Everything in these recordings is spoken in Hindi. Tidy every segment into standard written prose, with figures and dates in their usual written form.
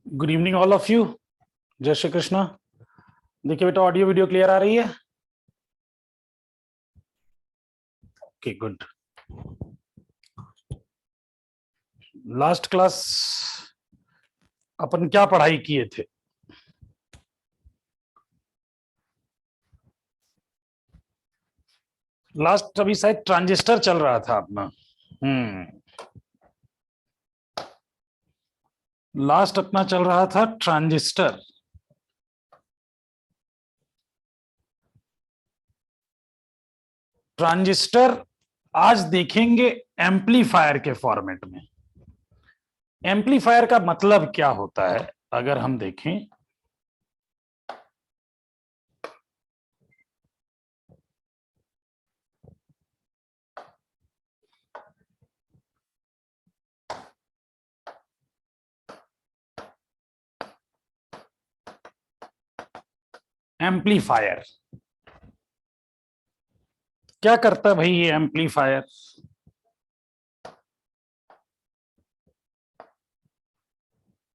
Good evening all of you. जय श्री कृष्णा। देखिए बेटा, ऑडियो वीडियो क्लियर आ रही है? Okay, good. लास्ट क्लास अपन क्या पढ़ाई किए थे? लास्ट अभी शायद ट्रांजिस्टर चल रहा था अपना। लास्ट अपना चल रहा था ट्रांजिस्टर। ट्रांजिस्टर आज देखेंगे एम्पलीफायर के फॉर्मेट में। एम्पलीफायर का मतलब क्या होता है अगर हम देखें, एम्पलीफायर क्या करता है भाई? ये एम्पलीफायर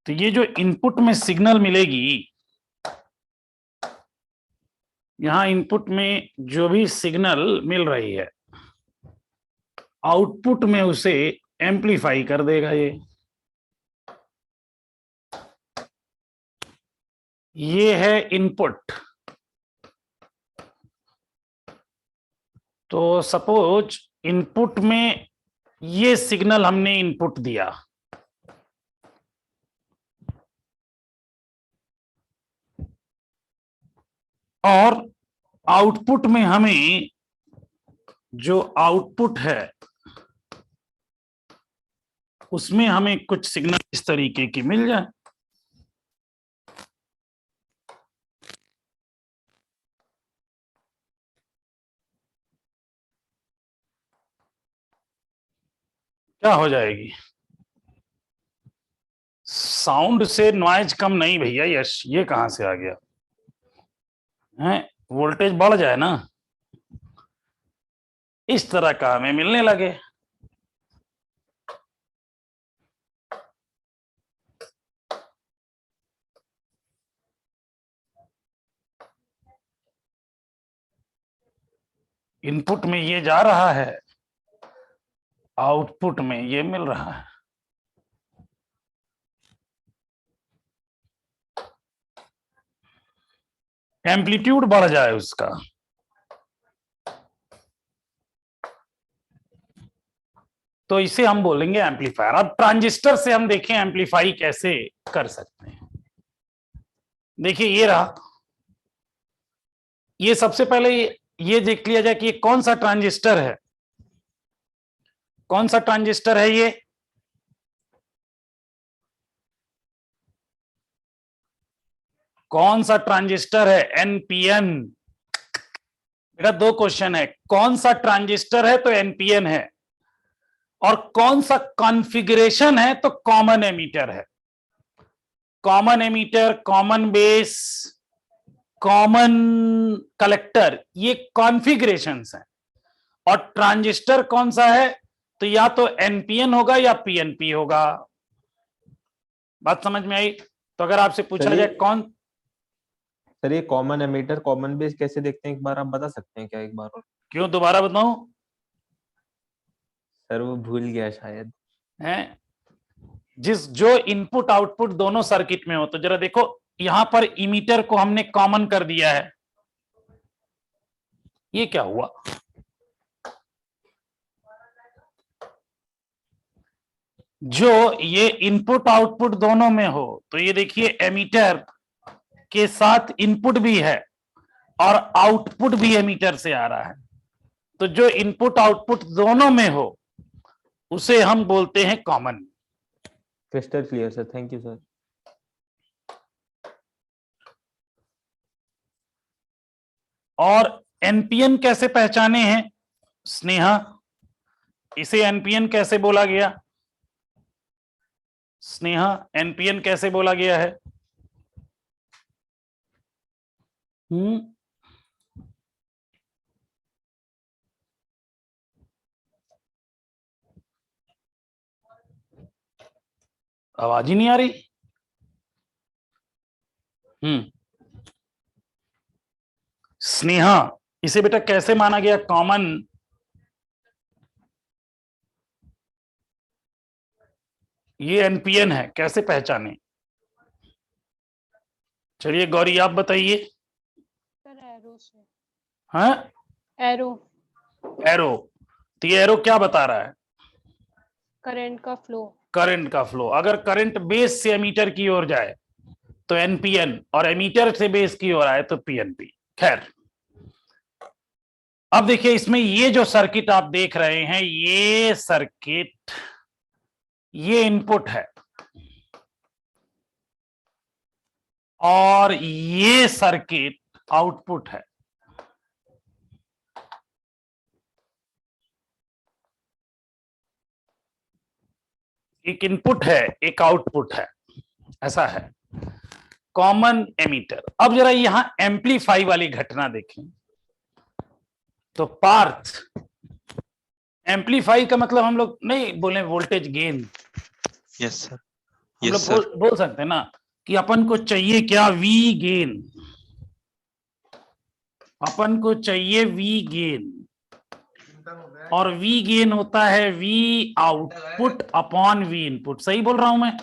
तो ये जो इनपुट में सिग्नल मिलेगी, यहां इनपुट में जो भी सिग्नल मिल रही है, आउटपुट में उसे एम्पलीफाई कर देगा। ये है इनपुट। तो सपोज इनपुट में ये सिग्नल हमने इनपुट दिया, और आउटपुट में हमें जो आउटपुट है उसमें हमें कुछ सिग्नल इस तरीके की मिल जाए। क्या हो जाएगी? साउंड से नॉइज कम नहीं भैया। यश, ये कहां से आ गया है? वोल्टेज बढ़ जाए ना, इस तरह का हमें मिलने लगे। इनपुट में ये जा रहा है, आउटपुट में ये मिल रहा है। एम्पलीट्यूड बढ़ जाए उसका, तो इसे हम बोलेंगे एम्पलीफायर। अब ट्रांजिस्टर से हम देखें एम्पलीफाई कैसे कर सकते हैं। देखिए ये रहा, ये सबसे पहले ये देख लिया जाए कि ये कौन सा ट्रांजिस्टर है। कौन सा ट्रांजिस्टर है ये? कौन सा ट्रांजिस्टर है? एनपीएन। बेटा दो क्वेश्चन है, कौन सा ट्रांजिस्टर है तो एनपीएन है, और कौन सा कॉन्फ़िगरेशन है तो कॉमन एमीटर है। Common ammeter, common base, common collector, ये कॉन्फ़िगरेशंस हैं। और ट्रांजिस्टर कौन सा है? तो या तो एनपीएन होगा या पीएनपी होगा। बात समझ में आई? तो अगर आपसे पूछा जाए कौन। सर ये कॉमन एमीटर कॉमन बेस कैसे देखते हैं, एक बार आप बता सकते हैं क्या एक बार और? क्यों, दोबारा बताऊं? सर वो भूल गया शायद। है जो इनपुट आउटपुट दोनों सर्किट में हो, तो जरा देखो, यहां पर इमीटर को हमने कॉमन कर दिया है। ये क्या हुआ? जो ये इनपुट आउटपुट दोनों में हो, तो ये देखिए एमीटर के साथ इनपुट भी है और आउटपुट भी एमीटर से आ रहा है। तो जो इनपुट आउटपुट दोनों में हो उसे हम बोलते हैं common. Crystal clear sir, thank you sir. और एनपीएन कैसे पहचाने हैं स्नेहा? इसे एनपीएन कैसे बोला गया स्नेहा? एनपीएन कैसे बोला गया है? आवाज ही नहीं आ रही। स्नेहा, इसे बेटा कैसे माना गया कॉमन? ये एनपीएन है, कैसे पहचाने? चलिए गौरी आप बताइए। सर एरो से। हाँ, एरो। एरो। तो ये एरो क्या बता रहा है? करंट का फ्लो। करंट का फ्लो। अगर करंट बेस से एमीटर की ओर जाए तो एनपीएन, और एमीटर से बेस की ओर आए तो पीएनपी। खैर, अब देखिए इसमें ये जो सर्किट आप देख रहे हैं, ये सर्किट, ये इनपुट है और ये सर्किट आउटपुट है। एक इनपुट है, एक आउटपुट है, ऐसा है कॉमन एमीटर। अब जरा यहां एम्पलीफाई वाली घटना देखें तो पार्थ, एम्पलीफाई का मतलब हम लोग नहीं बोले वोल्टेज गेन। Yes sir. हम यस लोग सर। बोल सकते हैं ना कि अपन को चाहिए क्या? We gain. अपन को चाहिए वी गेन, और वी गेन होता है we output upon we input. सही बोल रहा हूं मैं?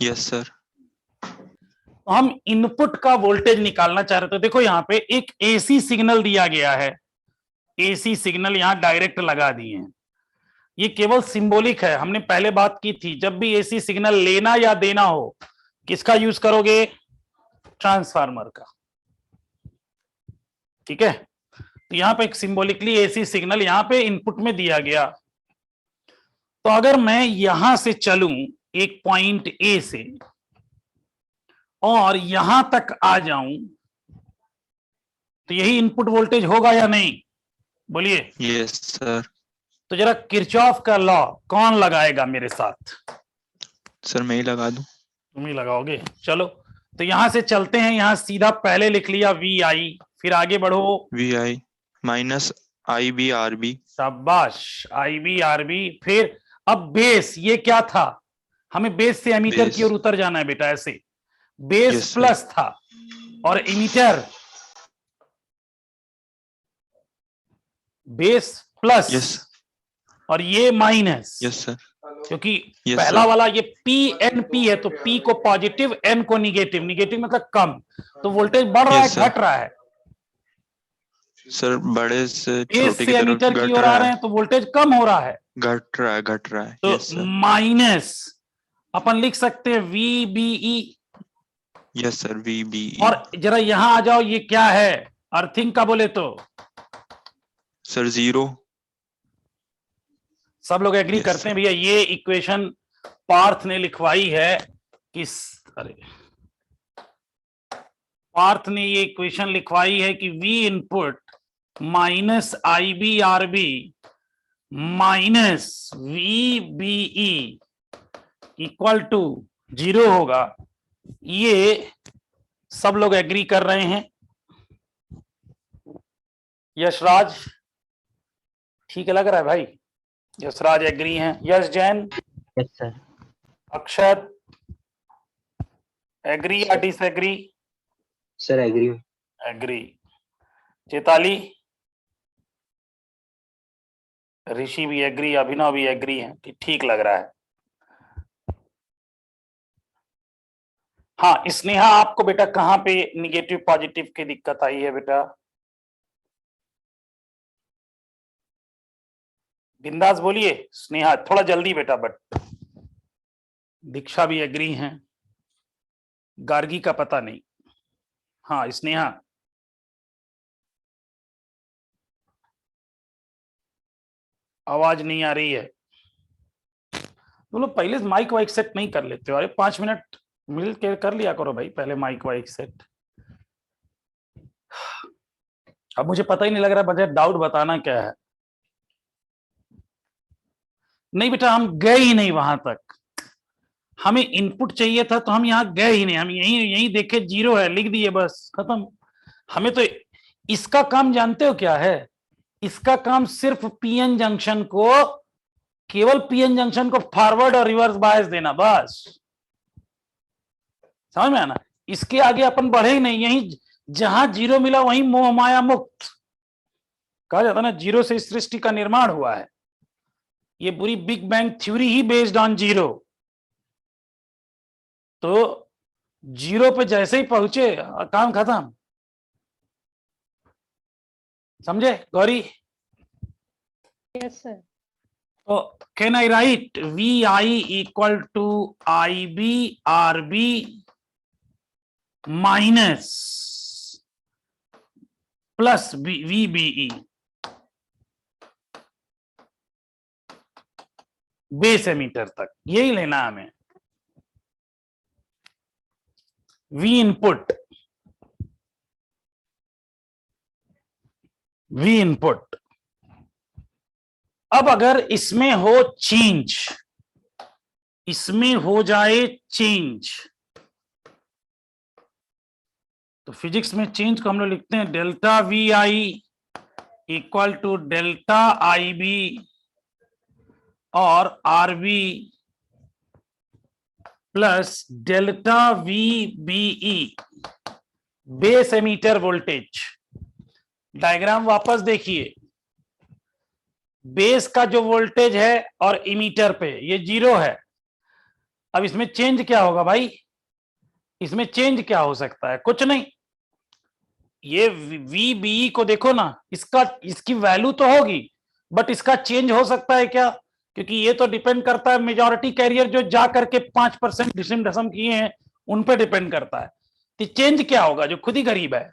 Yes sir. तो हम इनपुट का वोल्टेज निकालना चाह रहे थे। देखो यहां पे एक एसी सिग्नल दिया गया है, एसी सिग्नल यहां डायरेक्ट लगा दिए हैं। ये केवल सिंबॉलिक है। हमने पहले बात की थी, जब भी एसी सिग्नल लेना या देना हो, किसका यूज करोगे? ट्रांसफार्मर का। ठीक है, तो यहां पे एक सिंबॉलिकली एसी सिग्नल यहां पे इनपुट में दिया गया। तो अगर मैं यहां से चलूं एक पॉइंट ए से और यहां तक आ जाऊं, तो यही इनपुट वोल्टेज होगा या नहीं? बोलिए। Yes sir. तो जरा किरचॉफ का लॉ कौन लगाएगा मेरे साथ? सर मैं ही लगा दूं? तुम ही लगाओगे? चलो, तो यहां से चलते हैं। यहां सीधा पहले लिख लिया वी आई, फिर आगे बढ़ो। V I minus I B R B. शाबाश, आई बी आर बी। फिर अब बेस, ये क्या था? हमें बेस से एमीटर बेस। की ओर उतर जाना है बेटा, ऐसे। Base Yes, sir. प्लस था और एमीटर बेस प्लस। यस। और ये माइनस। Yes sir. क्योंकि Yes, पहला sir. वाला ये पी एन पी है, तो पी को पॉजिटिव, एन को निगेटिव। निगेटिव मतलब कम। तो वोल्टेज बढ़ रहा है, Yes, sir. घट रहा है? सर बड़े से बेस छोटे से की तरफ एमीटर की घट ओर आ रहा रहे है। हैं तो वोल्टेज कम हो रहा है। घट रहा है, घट रहा है। तो यस सर। माइनस अपन लिख सकते हैं V B E. Yes sir. V B. और जरा यहां आ जाओ, ये क्या है अर्थिंग का बोले तो? Sir zero. सब लोग एग्री Yes, करते हैं भैया? ये इक्वेशन पार्थ ने लिखवाई है कि, अरे पार्थ ने ये इक्वेशन लिखवाई है कि V input minus I B R B minus V B E equal to 0 होगा। ये सब लोग एग्री कर रहे हैं। यशराज, ठीक है लग रहा है भाई? यशराज एग्री हैं। Yash Jain? Yes sir. Akshat agree या disagree? Sir agree. Agree. Chetali? Rishi भी एग्री, अभिनव भी एग्री हैं कि ठीक लग रहा है। हाँ स्नेहा, आपको बेटा कहां पे निगेटिव पॉजिटिव की दिक्कत आई है बेटा? बिंदास बोलिए स्नेहा, थोड़ा जल्दी बेटा। बट दीक्षा भी एग्री हैं, गार्गी का पता नहीं। हाँ स्नेहा, आवाज नहीं आ रही है। तुम लोग पहले माइक वाइक सेट नहीं कर लेते हो? अरे 5 मिनट मिल के कर लिया करो भाई पहले माइक वाइक सेट। अब मुझे पता ही नहीं लग रहा मुझे डाउट बताना क्या है। नहीं बेटा, हम गए ही नहीं वहां तक। हमें इनपुट चाहिए था तो हम यहां गए ही नहीं। हम यहीं यहीं देखे 0 है, लिख दिए, बस खत्म। हमें तो इसका काम जानते हो क्या है? इसका काम सिर्फ पीएन जंक्शन को, केवल पीएन जंक्शन को फॉरवर्ड और रिवर्स बायस देना, बस। समझ में आना? इसके आगे अपन बढ़े ही नहीं, यही जहां जीरो मिला वहीं मोह माया मुक्त। कहा जाता ना जीरो से इस सृष्टि का निर्माण हुआ है, ये पूरी बिग बैंग थ्योरी ही बेस्ड ऑन जीरो। तो जीरो पे जैसे ही पहुंचे काम खत्म। समझे गौरी? Yes sir. तो can I write V I equal to I B R B minus plus V B E base emitter तक, यही लेना हमें। V input, V input. अब अगर इसमें हो चेंज, इसमें हो जाए चेंज, तो फिजिक्स में चेंज को हम लोग लिखते हैं delta V I equal to delta I B और R B plus delta V B E base emitter voltage. Diagram वापस देखिए, बेस का जो वोल्टेज है और इमीटर पे ये जीरो है। अब इसमें चेंज क्या होगा भाई? इसमें चेंज क्या हो सकता है? कुछ नहीं। ये वी बी को देखो ना, इसकी वैल्यू तो होगी बट इसका चेंज हो सकता है क्या? क्योंकि ये तो डिपेंड करता है मेजॉरिटी कैरियर जो जा करके 5% डिसम डसम किए हैं उन पे डिपेंड करता है। तो चेंज क्या होगा जो खुद ही गरीब है?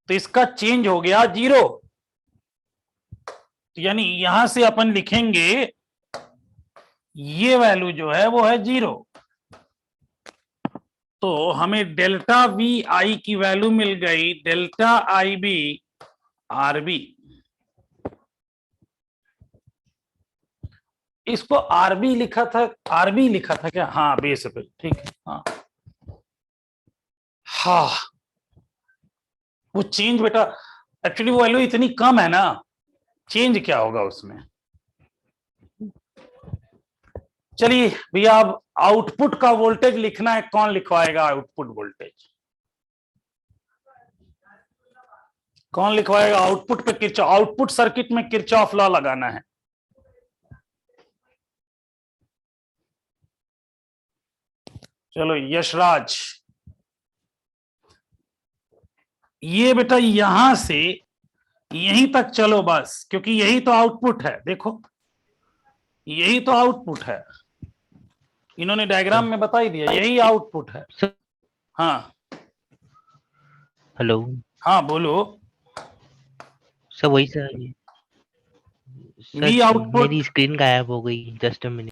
तो इसका चेंज हो गया जीरो। तो यानी यहां से अपन लिखेंगे ये वैल्यू जो है वो है जीरो। तो हमें डेल्टा वी आई की वैल्यू मिल गई delta I B R B. इसको आरबी लिखा था, आरबी लिखा था क्या? हाँ बेस पे, ठीक है। हाँ हाँ वो चेंज बेटा एक्चुअली वो वैल्यू इतनी कम है ना, चेंज क्या होगा उसमें? चलिए भैया अब आउटपुट का वोल्टेज लिखना है, कौन लिखवाएगा आउटपुट वोल्टेज? कौन लिखवाएगा? आउटपुट पे किरचॉफ, आउटपुट सर्किट में किरचॉफ लॉ लगाना है। चलो यशराज, ये बेटा यहां से यहीं तक चलो बस, क्योंकि यही तो आउटपुट है। देखो यही तो आउटपुट है, इन्होंने डायग्राम में बता ही दिया, यही आउटपुट है। हाँ हेलो हाँ बोलो। सर, वही सर वी आउटपुट, मेरी स्क्रीन गायब हो गई, जस्ट अ मिनट।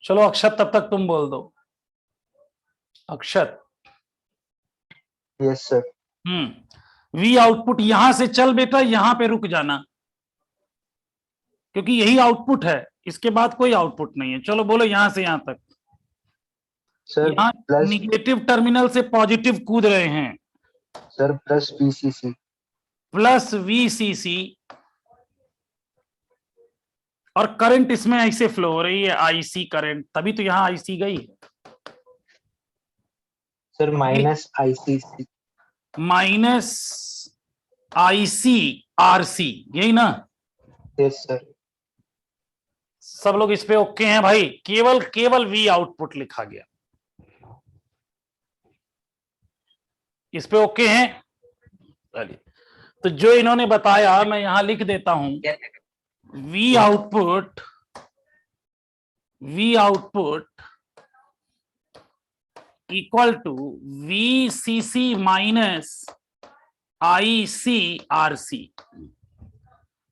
चलो अक्षत तब तक तुम बोल दो। Akshat. Yes sir. V output यहां से चल बेटा, यहां पे रुक जाना क्योंकि यही आउटपुट है, इसके बाद कोई आउटपुट नहीं है। चलो बोलो यहां से यहां तक। सर यहाँ प्लस, निगेटिव टर्मिनल से पॉजिटिव कूद रहे हैं। Sir plus VCC. Plus VCC, और करंट इसमें ऐसे फ्लो हो रही है आईसी करंट, तभी तो यहां आईसी गई है। Sir minus ICC. Minus IC RC, यही ना? Yes sir. सब लोग इस पे ओके हैं भाई? केवल केवल वी आउटपुट लिखा गया, इस पे ओके हैं? चलिए, तो जो इन्होंने बताया मैं यहां लिख देता हूं। V output equal to VCC minus ICRC.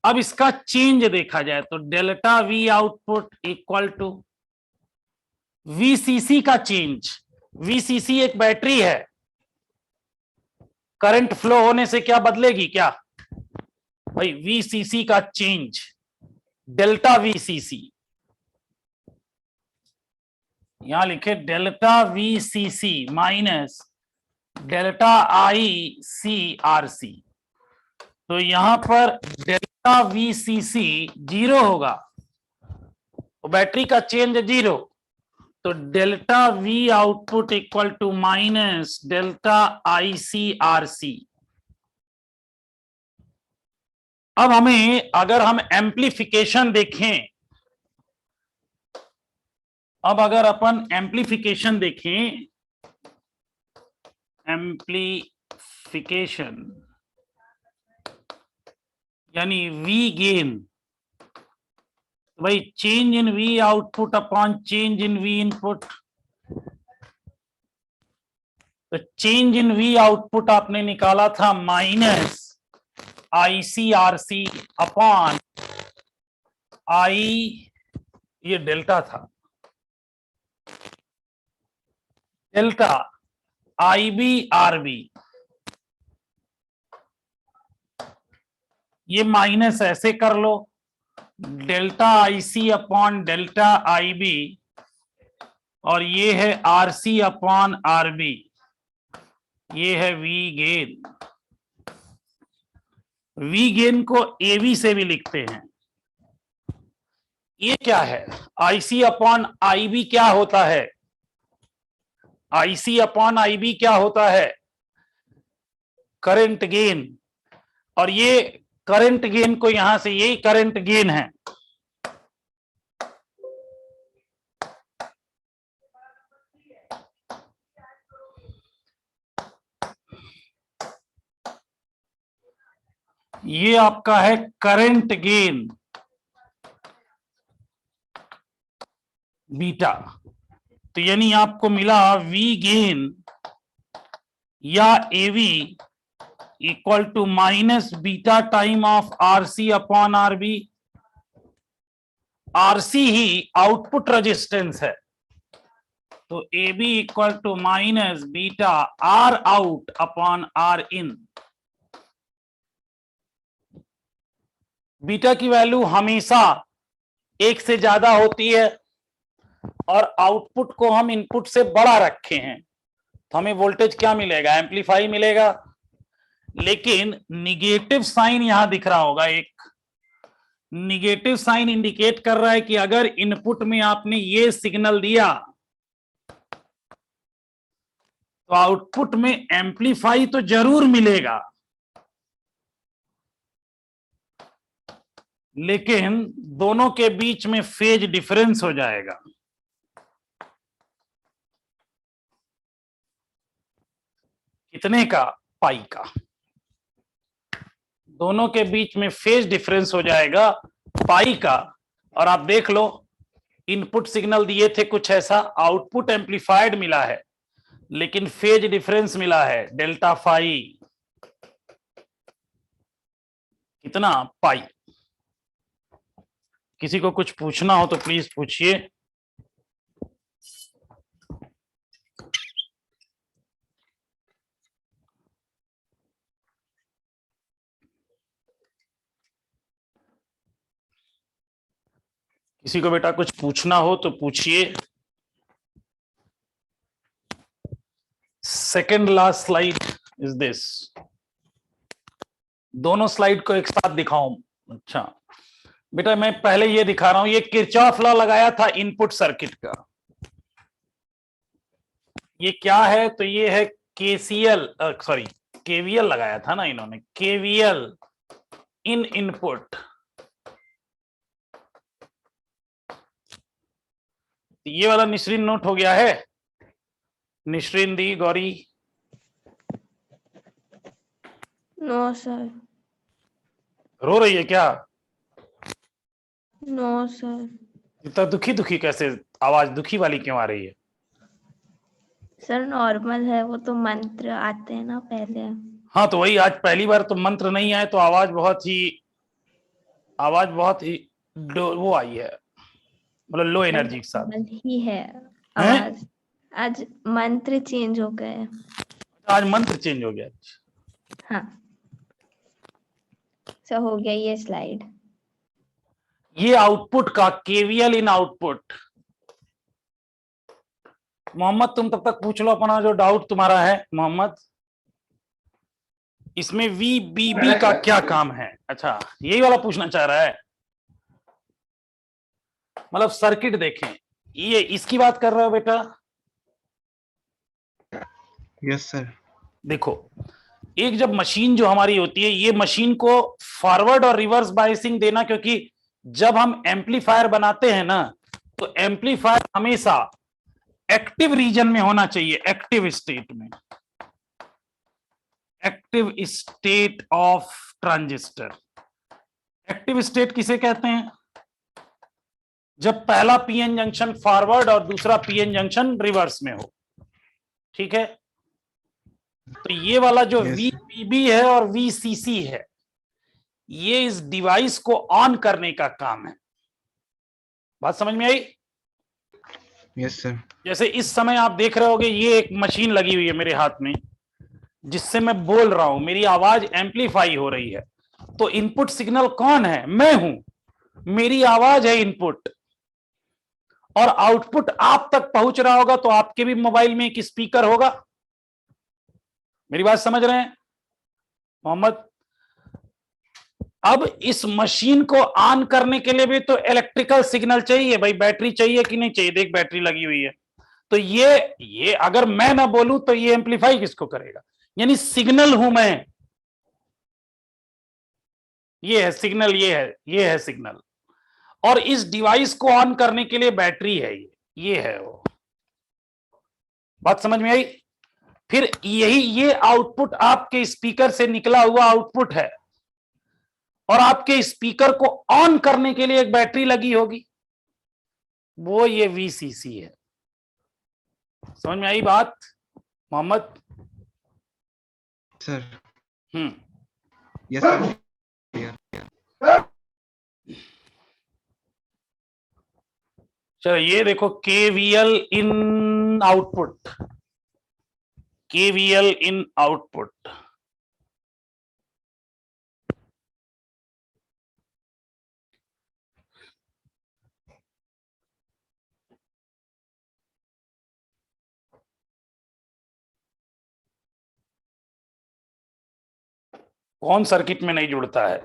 अब इसका चेंज देखा जाए तो delta V output equal to VCC का चेंज। वीसीसी एक बैटरी है, करंट फ्लो होने से क्या बदलेगी क्या भाई? वीसीसी का चेंज डेल्टा वीसीसी, यहां लिखे delta VCC minus delta ICRC. तो यहां पर डेल्टा वीसीसी जीरो होगा बैटरी का चेंज 0, तो delta V output equal to minus delta ICRC। अब हमें अगर हम एम्प्लीफिकेशन देखें, अब अगर अपन एम्प्लीफिकेशन देखें, एम्प्लीफिकेशन यानी वी गेन, भाई change in V output upon change in V input. तो चेंज इन वी आउटपुट आपने निकाला था माइनस ICRC अपॉन ये डेल्टा था, डेल्टा IBRB, ये माइनस ऐसे कर लो, delta IC upon delta IB, और ये है RC अपॉन RB, ये है वी गेन। वी गेन को AV से भी लिखते हैं। ये क्या है? IC अपॉन IB क्या होता है? IC अपॉन IB क्या होता है? Current gain. और ये करंट गेन को यहां से, यही करंट गेन है। ये आपका है करंट गेन बीटा। तो यानी आपको मिला वी गेन या AV equal to minus beta time of RC upon RB। RC ही आउटपुट रेजिस्टेंस है, तो AB equal to minus beta R out upon R in. Beta की वैल्यू हमेशा 1 से ज्यादा होती है, और आउटपुट को हम इनपुट से बड़ा रखे हैं, तो हमें वोल्टेज क्या मिलेगा? एम्पलीफाई मिलेगा। लेकिन निगेटिव साइन यहां दिख रहा होगा, एक निगेटिव साइन इंडिकेट कर रहा है कि अगर इनपुट में आपने ये सिग्नल दिया तो आउटपुट में एम्पलीफाई तो जरूर मिलेगा, लेकिन दोनों के बीच में फेज डिफरेंस हो जाएगा। कितने का? पाई का। दोनों के बीच में फेज डिफरेंस हो जाएगा पाई का। और आप देख लो, इनपुट सिग्नल दिए थे कुछ ऐसा, आउटपुट एम्पलीफाइड मिला है, लेकिन फेज डिफरेंस मिला है डेल्टा फाई। कितना? पाई। किसी को कुछ पूछना हो तो प्लीज पूछिए। किसी को बेटा कुछ पूछना हो तो पूछिए। Second last slide is this. दोनों स्लाइड को एक साथ दिखाऊं? अच्छा बेटा, मैं पहले ये दिखा रहा हूं, ये किरचॉफ लॉ लगाया था इनपुट सर्किट का। ये क्या है? तो ये है केवीएल लगाया था ना इन्होंने, केवीएल इन इनपुट। ये वाला निश्रिन नोट हो गया है? निश्रिन दी, गौरी? No sir. रो रही है क्या? No sir. इतना दुखी दुखी कैसे? आवाज दुखी वाली क्यों आ रही है? सर नॉर्मल है, वो तो मंत्र आते हैं ना पहले। हाँ तो वही, आज पहली बार तो मंत्र नहीं आए तो आवाज बहुत ही वो आई है, मतलब लो एनर्जी के साथ ही है आवाज। आज मंत्र चेंज हो गए। आज मंत्र चेंज हो गया। हाँ सर, हो गया ये स्लाइड। ये आउटपुट का केवीएल इन आउटपुट। मोहम्मद तुम तब तक पूछ लो अपना जो डाउट तुम्हारा है। मोहम्मद, इसमें VBB का क्या काम है? अच्छा यही वाला पूछना चाह रहा है मतलब सर्किट देखें, ये इसकी बात कर रहे हो बेटा? Yes sir. देखो, एक जब मशीन जो हमारी होती है, ये मशीन को फॉरवर्ड और रिवर्स बायसिंग देना, क्योंकि जब हम एम्पलीफायर बनाते हैं ना, तो एम्पलीफायर हमेशा एक्टिव रीजन में होना चाहिए, एक्टिव स्टेट में, active state of transistor. Active state किसे कहते हैं? जब पहला पीएन जंक्शन फॉरवर्ड और दूसरा पीएन जंक्शन रिवर्स में हो, ठीक है? तो ये वाला जो Yes. वीपीबी है और वीसीसी है, ये इस डिवाइस को ऑन करने का काम है। बात समझ में आई? Yes sir. जैसे इस समय आप देख रहे होगे, ये एक मशीन लगी हुई है मेरे हाथ में, जिससे मैं बोल रहा हूं, मेरी आवाज एम्पलीफाई हो रही है। तो इनपुट सिग्नल कौन है? मैं हूं, मेरी आवाज है इनपुट, और आउटपुट आप तक पहुंच रहा होगा, तो आपके भी मोबाइल में एक स्पीकर होगा। मेरी बात समझ रहे हैं मोहम्मद? अब इस मशीन को ऑन करने के लिए भी तो इलेक्ट्रिकल सिग्नल चाहिए भाई, बैटरी चाहिए कि नहीं चाहिए? देख, बैटरी लगी हुई है। तो ये अगर मैं ना बोलूं तो ये एम्पलीफाई किसको करेगा? यानी सिग्नल हूं मैं, ये है सिग्नल, ये है सिग्नल। और इस डिवाइस को ऑन करने के लिए बैटरी है, ये है वो। बात समझ में आई? फिर ये आउटपुट आपके स्पीकर से निकला हुआ आउटपुट है, और आपके स्पीकर को ऑन करने के लिए एक बैटरी लगी होगी, वो ये वीसीसी है। समझ में आई बात Mohammed? Sir. Hmm. Yes sir. चलो ये देखो, KVL in output, KVL in output. कौन सर्किट में नहीं जुड़ता है?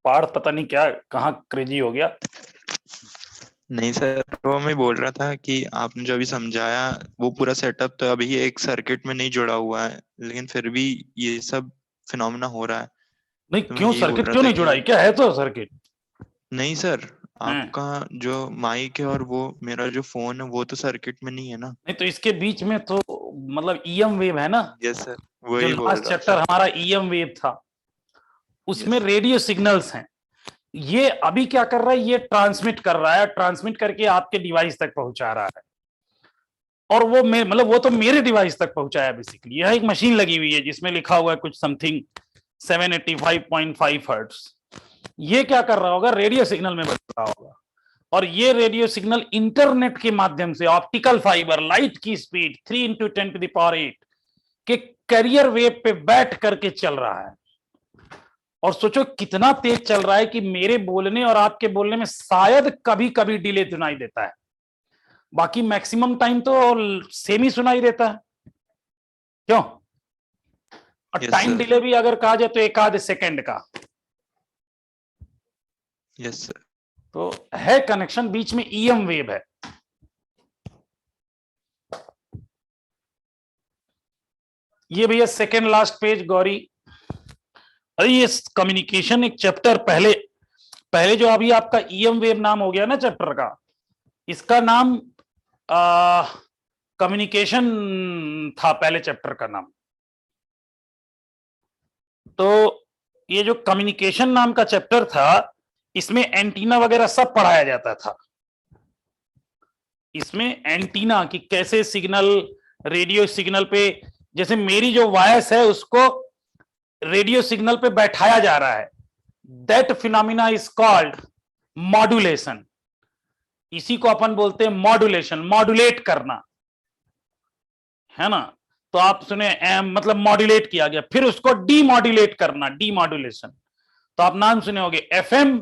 पार्थ पता नहीं क्या, कहाँ क्रेजी हो गया। नहीं सर, वो मैं बोल रहा था कि आपने जो अभी समझाया वो पूरा सेटअप तो अभी एक सर्किट में नहीं जुड़ा हुआ है, लेकिन फिर भी ये सब फिनोमेना हो रहा है। नहीं तो मैं क्यों यही बोल सर्किट रहा क्यों था नहीं कि जुड़ा है? क्या है तो सर्किट? नहीं सर, आपका जो माइक है और वो मेरा जो फोन है वो तो सर्किट में नहीं है ना। नहीं तो इसके बीच में तो मतलब ईएम वेव है ना। यस सर, जो वही बोल लास्ट रहा चैप्टर था। हमारा ईएम वेव था, उसमें Yes. रेडियो सिग्नल्स हैं। ये अभी क्या कर रहा है? ये ट्रांसमिट कर रहा है, ट्रांसमिट करके आपके डिवाइस तक पहुंचा रहा है। और वो मतलब वो तो मेरे डिवाइस तक पहुंचाया बेसिकली। यह एक मशीन लगी हुई है जिसमें लिखा हुआ है कुछ समथिंग 785.5 हर्ट्ज। ये क्या कर रहा होगा? रेडियो सिग्नल में बदल रहा होगा, और ये रेडियो सिग्नल इंटरनेट के माध्यम से ऑप्टिकल फाइबर लाइट की स्पीड 3 × 10⁸ के कैरियर वेव पे बैठ करके चल रहा है। और सोचो कितना तेज चल रहा है कि मेरे बोलने और आपके बोलने में शायद कभी कभी डिले सुनाई देता है, बाकी मैक्सिमम टाइम तो सेम ही सुनाई देता है। क्यों? और Yes, टाइम sir. डिले भी अगर कहा जाए तो एक आध सेकंड का। Yes sir. तो है कनेक्शन, बीच में ईएम वेव है। ये भैया सेकेंड लास्ट पेज गौरी। अरे ये कम्युनिकेशन एक चैप्टर पहले जो अभी आपका ईएम वेव नाम हो गया ना चैप्टर का, इसका नाम कम्युनिकेशन था पहले चैप्टर का नाम। तो ये जो कम्युनिकेशन नाम का चैप्टर था, इसमें एंटीना वगैरह सब पढ़ाया जाता था। इसमें एंटीना की कैसे सिग्नल, रेडियो सिग्नल पे, जैसे मेरी जो वॉइस है उसको रेडियो सिग्नल पे बैठाया जा रहा है, that phenomena is called modulation. इसी को अपन बोलते हैं मॉड्यूलेशन, मॉड्यूलेट करना, है ना। तो आप सुने मतलब मॉड्यूलेट किया गया, फिर उसको डीमॉड्यूलेट करना, डीमॉड्यूलेशन। तो आप नाम सुने होंगे एफएम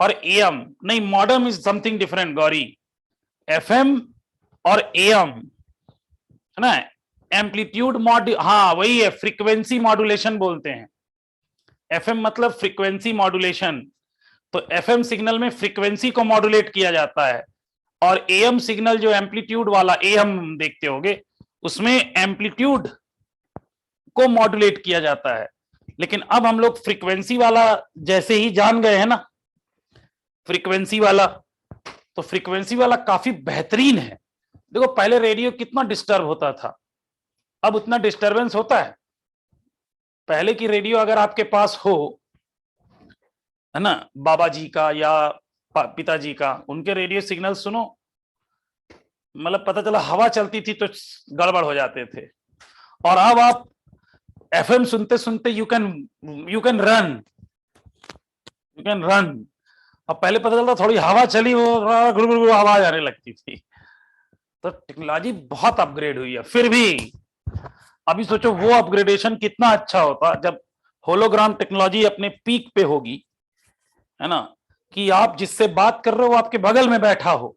और एएम। नहीं, modern is something different Gauri. FM और एएम, है ना। एम्पलीट्यूड हाँ वही है, फ्रीक्वेंसी मॉड्यूलेशन बोलते हैं। एफएम मतलब फ्रीक्वेंसी मॉड्यूलेशन, तो एफएम सिग्नल में फ्रीक्वेंसी को मॉड्यूलेट किया जाता है, और एएम सिग्नल जो एम्पलीट्यूड वाला एएम देखते होगे उसमें एम्पलीट्यूड को मॉड्यूलेट किया जाता है। लेकिन अब हम लोग फ्रीक्वेंसी वाला जैसे ही जान गए हैं ना, फ्रीक्वेंसी वाला, तो फ्रीक्वेंसी वाला काफी बेहतरीन है। देखो पहले रेडियो कितना डिस्टर्ब होता था, अब उतना डिस्टरबेंस होता है? पहले की रेडियो अगर आपके पास हो, है ना, बाबा जी का या पिताजी का, उनके रेडियो सिग्नल सुनो, मतलब पता चला हवा चलती थी तो गड़बड़ हो जाते थे। और अब आप एफएम सुनते सुनते यू कैन रन। अब पहले पता चलता थोड़ी हवा चली वो गुड़गुड़ आवाज आने लगती थी। तो टेक्नोलॉजी बहुत अपग्रेड हुई है। फिर भी अभी सोचो वो अपग्रेडेशन कितना अच्छा होता जब होलोग्राम टेक्नोलॉजी अपने पीक पे होगी, है ना, कि आप जिससे बात कर रहे हो वो आपके बगल में बैठा हो।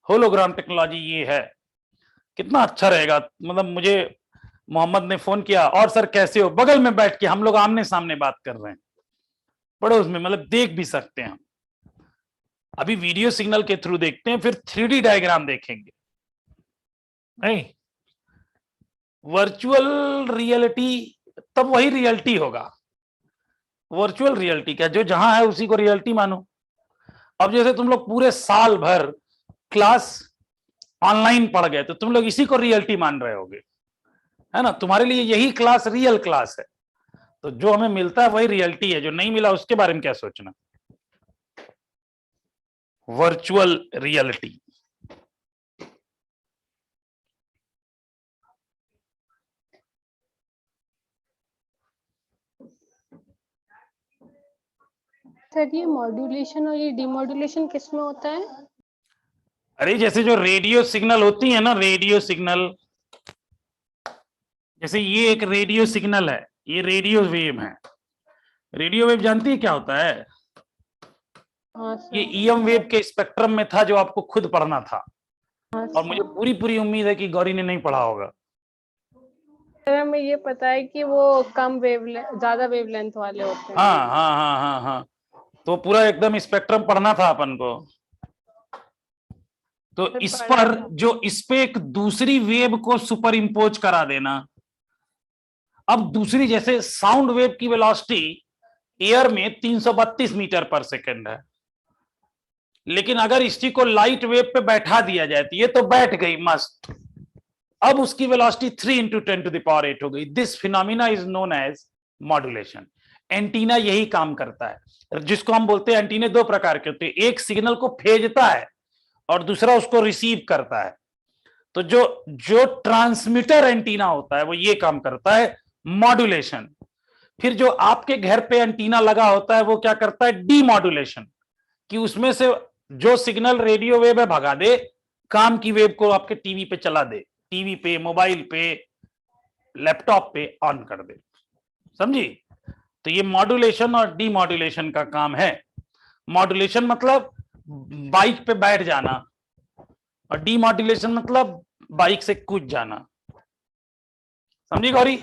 होलोग्राम टेक्नोलॉजी ये है, कितना अच्छा रहेगा। मतलब मुझे मोहम्मद ने फोन किया, और सर कैसे हो, बगल में बैठ के हम लोग आमने सामने बात कर रहे हैं, पड़ोस में, मतलब देख भी सकते हैं हम। अभी वीडियो सिग्नल के थ्रू देखते हैं, फिर 3D डायग्राम देखेंगे। नहीं, वर्चुअल रियलिटी तब वही रियलिटी होगा। वर्चुअल रियलिटी क्या, जो जहां है उसी को रियलिटी मानो। अब जैसे तुम लोग पूरे साल भर क्लास ऑनलाइन पढ़ गए तो तुम लोग इसी को रियलिटी मान रहे होगे, है ना, तुम्हारे लिए यही क्लास रियल क्लास है। तो जो हमें मिलता है वही रियलिटी है, जो नहीं मिला उसके बारे में क्या सोचना। Virtual reality. सर ये मॉड्यूलेशन और ये डिमॉड्यूलेशन किस में होता है? अरे जैसे जो रेडियो सिग्नल होती है ना, रेडियो सिग्नल, जैसे ये एक रेडियो सिग्नल है, ये रेडियो वेव है। रेडियो वेव जानती है क्या होता है? हाँ सर। ये ईएम वेव के स्पेक्ट्रम में था, जो आपको खुद पढ़ना था। हाँ और मुझे पूरी उम्मीद है कि गौरी ने नहीं पढ़ा होगा। सर हमें ये पता है कि वो कम ज्यादा वेवलेंथ वाले होते हैं। हाँ, तो पूरा एकदम स्पेक्ट्रम पढ़ना था अपन को। तो सर इस पढ़ा पर था। जो इस पे एक दूसरी वेव को सुपर इम्पोज करा देना। अब दूसरी, जैसे साउंड वेव की वेलोसिटी एयर में 332 मीटर पर सेकंड है, लेकिन अगर इसी को लाइट वेव पे बैठा दिया जाए तो ये तो बैठ गई मस्त, अब उसकी वेलोसिटी 3 × 10⁸ हो गई। This phenomena is known as modulation. Antenna यही काम करता है, जिसको हम बोलते हैं, एंटीने दो प्रकार के होते हैं, एक सिग्नल को भेजता है और दूसरा उसको रिसीव करता है। तो जो ट्रांसमीटर एंटीना होता है वो ये काम करता है, मॉड्यूलेशन। फिर जो आपके घर पे एंटीना लगा होता है वो क्या करता है, डीमॉड्यूलेशन, कि उसमें से जो सिग्नल रेडियो वेव है भगा दे, काम की वेव को आपके टीवी पे चला दे, टीवी पे, मोबाइल पे, लैपटॉप पे ऑन कर दे। समझी? तो ये मॉड्यूलेशन और डीमॉड्यूलेशन का काम है। मॉड्यूलेशन मतलब बाइक पे बैठ जाना, और डीमॉड्यूलेशन मतलब बाइक से कूद जाना। समझी Gauri?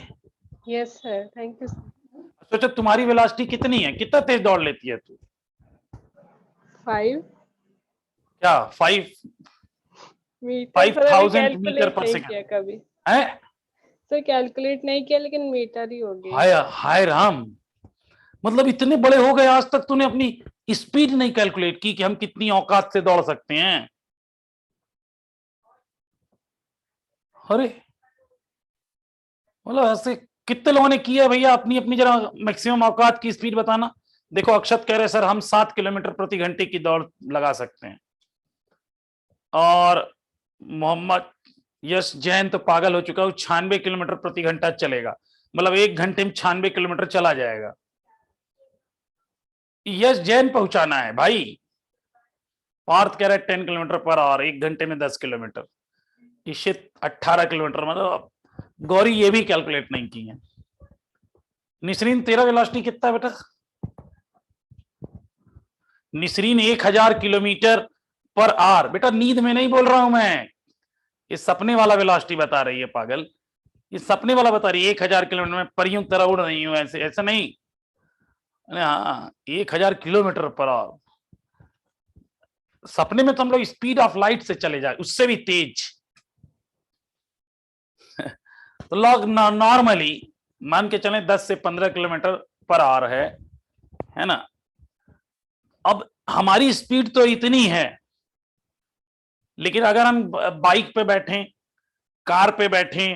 Yes sir, thank you. सोचो तुम्हारी वेलोसिटी कितनी है, कितना तेज दौड़ लेती है तू? 5 क्या 5 मीटर? 5000 मीटर पर नहीं सेकंड किया कभी है? सर, कैलकुलेट नहीं किया, लेकिन मीटर ही हो गई। हाय राम, मतलब इतने बड़े हो गए आज तक तूने अपनी स्पीड नहीं कैलकुलेट की कि हम कितनी औकात से दौड़ सकते हैं। अरे मतलब ऐसे कितने लोगों ने किया भैया? अपनी अपनी जरा मैक्सिमम औकात की स्पीड बताना। देखो अक्षत कह रहे सर हम 7 किलोमीटर प्रति घंटे की दौड़ लगा सकते हैं, और मोहम्मद यश जैन तो पागल हो चुका है, 96 किलोमीटर प्रति घंटा चलेगा, मतलब 1 घंटे में 96 किलोमीटर चला जाएगा। यश जैन पहुंचाना है भाई। पार्थ कह रहा है 10 किलोमीटर पर आवर, 1 घंटे में 10 किलोमीटर, इशित 18 किलोमीटर। मतलब गौरी ये भी कैलकुलेट नहीं की है। निसरीन तेरा वेलोसिटी कितना है बेटा? निसरीन 1000 किलोमीटर पर आवर। बेटा नींद में नहीं बोल रहा हूं मैं, ये सपने वाला वेलोसिटी बता रही है पागल, ये सपने वाला बता रही है। 1000 किलोमीटर में परियों तरह उड़ रही हूं, ऐसे ऐसा नहीं। अरे हाँ, 1000 किलोमीटर पर आवर। सपने में तो हम लोग स्पीड ऑफ लाइट से चले जाए, उससे भी तेज। तो लोग नॉर्मली मान के चले 10 से 15 किलोमीटर पर आवर है ना। अब हमारी स्पीड तो इतनी है, लेकिन अगर हम बाइक पे बैठे, कार पे बैठे,